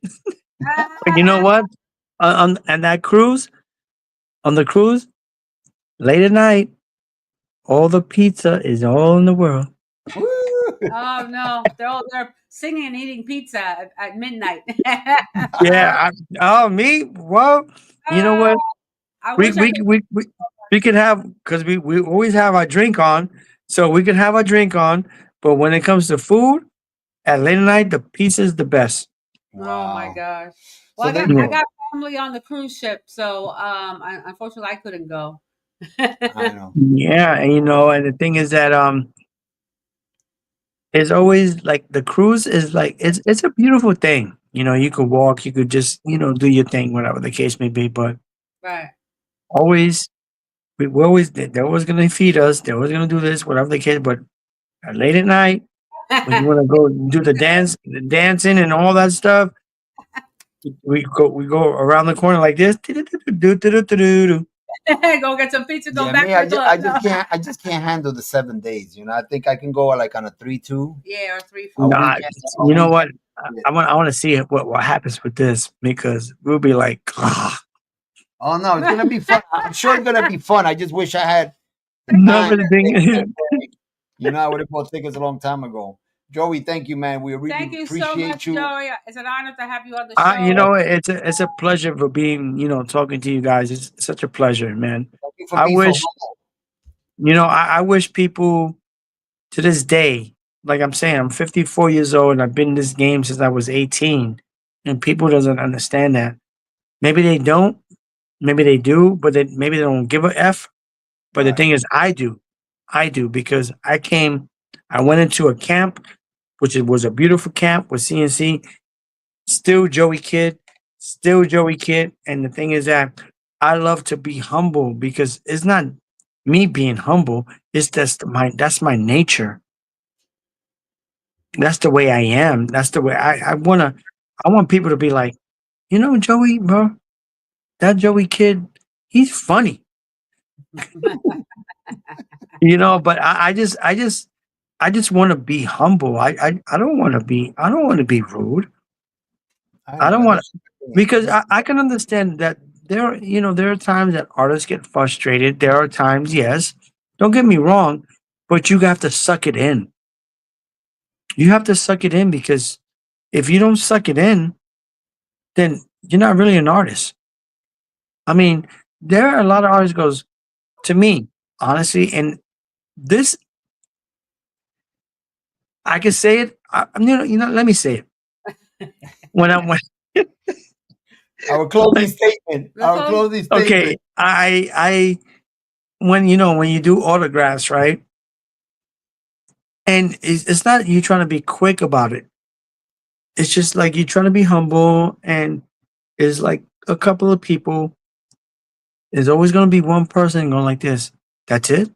But you know what? On the cruise, late at night, all the pizza is all in the world. Oh no, they're all there singing and eating pizza at midnight. Yeah. Me? Well, you know what? We could have, because we always have our drink on, so we could have our drink on. But when it comes to food, at late night, the pizza is the best. Wow. Oh my gosh! Well, So I got family on the cruise ship, so unfortunately I couldn't go. I know. Yeah, and and the thing is that it's always like the cruise is like it's a beautiful thing. You could walk, you could just do your thing, whatever the case may be. But Right. always they're always gonna feed us, they're always gonna do this, whatever the case. But late at night, when you want to go do the dancing and all that stuff, we go around the corner like this. Go get some pizza. Go Yeah, back. me, I just can't handle the 7 days. I think I can go like on a 3-2. Yeah, or 3-4. Nah, you know what? I want to see what happens with this, because we'll be like, oh no, it's gonna be fun. I'm sure it's gonna be fun. I just wish I had. no, but the thing. I would have bought tickets a long time ago. Joey, thank you, man. We really Thank you appreciate so much, you. Joey. It's an honor to have you on the show. It's a pleasure for being, talking to you guys. It's such a pleasure, man. Thank you for being so humble. I wish people to this day like I'm saying, I'm 54 years old and I've been in this game since I was 18, and people doesn't understand that. Maybe they don't, maybe they do, but maybe they don't give a f. But the thing is, I do because I went into a camp, which it was a beautiful camp with CNC, still Joey Kid, and the thing is that I love to be humble because it's not me being humble, it's that's my nature. That's the way I am. That's the way I want people to be like, Joey, bro, that Joey Kid, he's funny. But I just want to be humble. I don't want to be rude. I don't want to, because I can understand that there are times that artists get frustrated. There are times, yes, don't get me wrong, but you have to suck it in. You have to suck it in, because if you don't suck it in, then you're not really an artist. I mean, there are a lot of artists goes, to me, honestly, and this, I can say it. Let me say it. When our closing statement. Our closing statement. Okay, I when you do autographs, right? And it's not you trying to be quick about it. It's just like you're trying to be humble, and it's like a couple of people. There's always going to be one person going like this. That's it.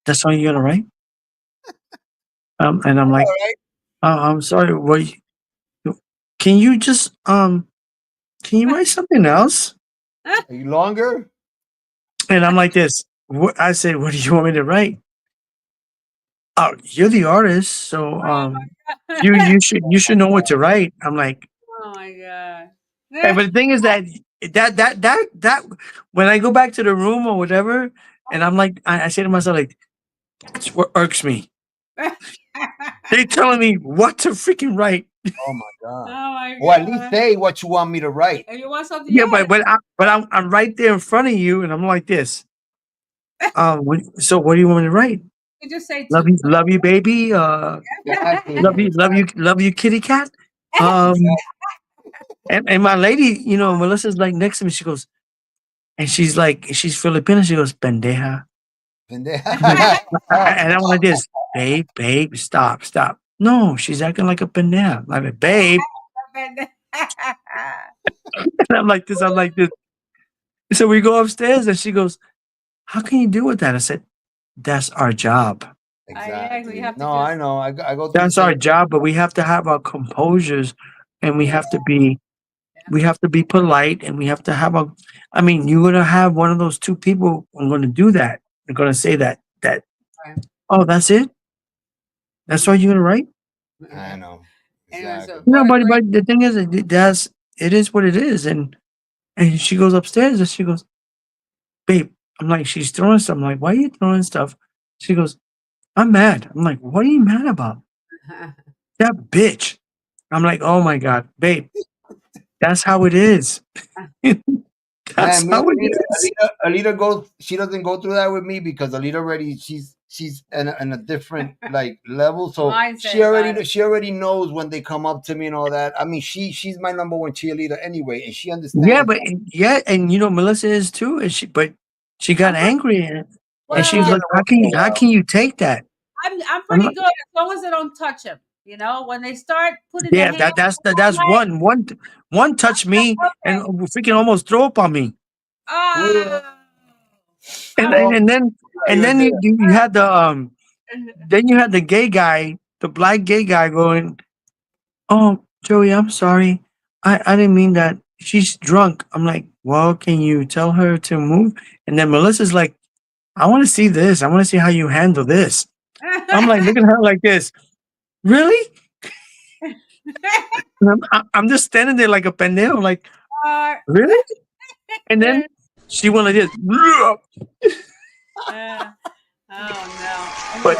That's all you're gonna write. And I'm like, I'm sorry. What? Can you just can you write something else? Are you longer? And I'm like this. I said, what do you want me to write? Oh, you're the artist, so you should know what to write. I'm like, oh my god. but the thing is that when I go back to the room or whatever, and I'm like, I say to myself, like, that's what irks me. They telling me what to freaking write. Oh my god. Oh my god. Well, at least say what you want me to write. If you want something, Yeah, but I'm right there in front of you, and I'm like this. So what do you want me to write? you just say Love you, baby. Exactly. Love you, kitty cat. And my lady, Melissa's like next to me. She goes, and she's Filipino. She goes, pendeja. And I'm like this, babe, stop. No, she's acting like a pendeja. I'm like, babe. And I'm like this. So we go upstairs, and she goes, how can you do with that? I said, that's our job. Exactly. have to No, I know. I go. That's our job, but we have to have our composures, and we have to be polite, and we have to have you're gonna have one of those two people. I'm gonna do that. They're gonna say that. Oh, that's it. That's all you're gonna write. I know. Exactly. But the thing is, it is what it is, and she goes upstairs and she goes, babe. I'm like, she's throwing stuff. I'm like, why are you throwing stuff? She goes, I'm mad. I'm like, what are you mad about? That bitch. I'm like, oh my god, babe. That's how it is. That's how it is. Alida goes. She doesn't go through that with me because Alida already. She's in a different like level. So she already knows when they come up to me and all that. I mean, she's my number one cheerleader anyway, and she understands. Yeah, and Melissa is too. And she got angry, and she was like, how can you take that? I'm pretty good as long as they don't touch him. When they start putting that's one touch me and freaking almost throw up on me. And then you had the gay guy, the black gay guy going, oh, Joey, I'm sorry. I didn't mean that. She's drunk. I'm like, well, can you tell her to move? And then Melissa's like, I want to see this. I want to see how you handle this. I'm like, look at her like this. Really? I'm just standing there like a pendejo, like, really? And then she went like this. Oh no! But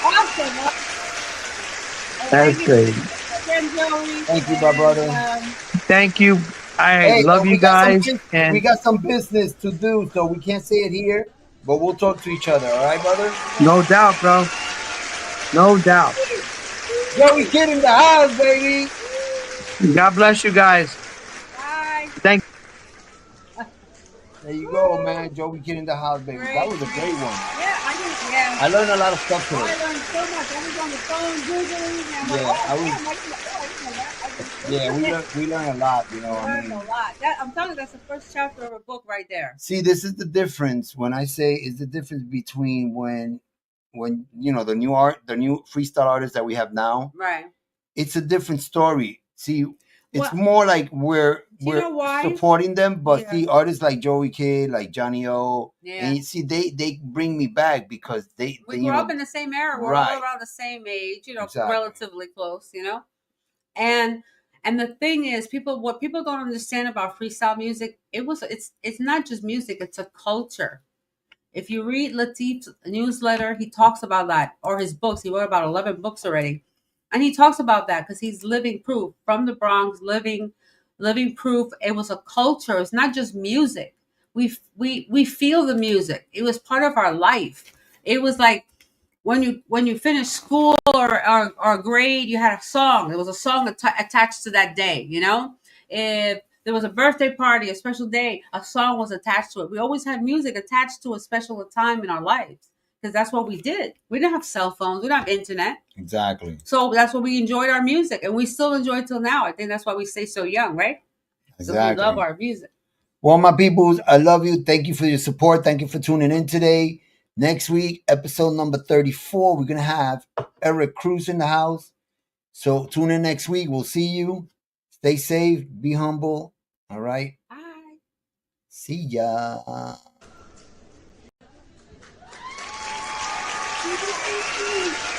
awesome. That's great. Thank you, my brother. Thank you. I love you guys. We got some business to do, so we can't say it here, but we'll talk to each other. All right, brother? No doubt, bro. No doubt. Joey Kid in the house, baby. God bless you guys. Bye. Thank There you go, man. Joey Kid in the house, baby. That was a great one. Yeah, I learned a lot of stuff I today. learned so much. I was on the phone Googling, and I'm Yeah, like, I was- Yeah, we learn a lot, you know. I learned mean, a lot. I'm telling you, that's the first chapter of a book right there. see, this is the difference. When I say is the difference between when you know the new freestyle artists that we have now. Right. It's a different story. See, it's Well, more like we're you know why? supporting them, but Yeah. see, artists like Joey Kid, like Johnny O, Yeah. and you see, they bring me back because they We you grew know, up in the same era. We're right. all around the same age, Exactly. relatively close, And the thing is, what people don't understand about freestyle music, it's not just music, it's a culture. If you read Latif's newsletter, he talks about that, or his books. He wrote about 11 books already. And he talks about that because he's living proof from the Bronx, living proof. It was a culture. It's not just music. We feel the music. It was part of our life. It was like when you finished school or grade, you had a song. There was a song attached to that day. If there was a birthday party, a special day, a song was attached to it. We always had music attached to a special time in our lives because that's what we did. We didn't have cell phones. We didn't have internet. Exactly. So that's what we enjoyed our music, and we still enjoy it till now. I think that's why we stay so young, right? Exactly. So we love our music. Well, my peoples, I love you. Thank you for your support. Thank you for tuning in today. Next week, episode number 34, we're gonna have Eric Cruz in the house. So tune in next week. We'll see you. Stay safe. Be humble. All right. Bye. See ya. Thank you.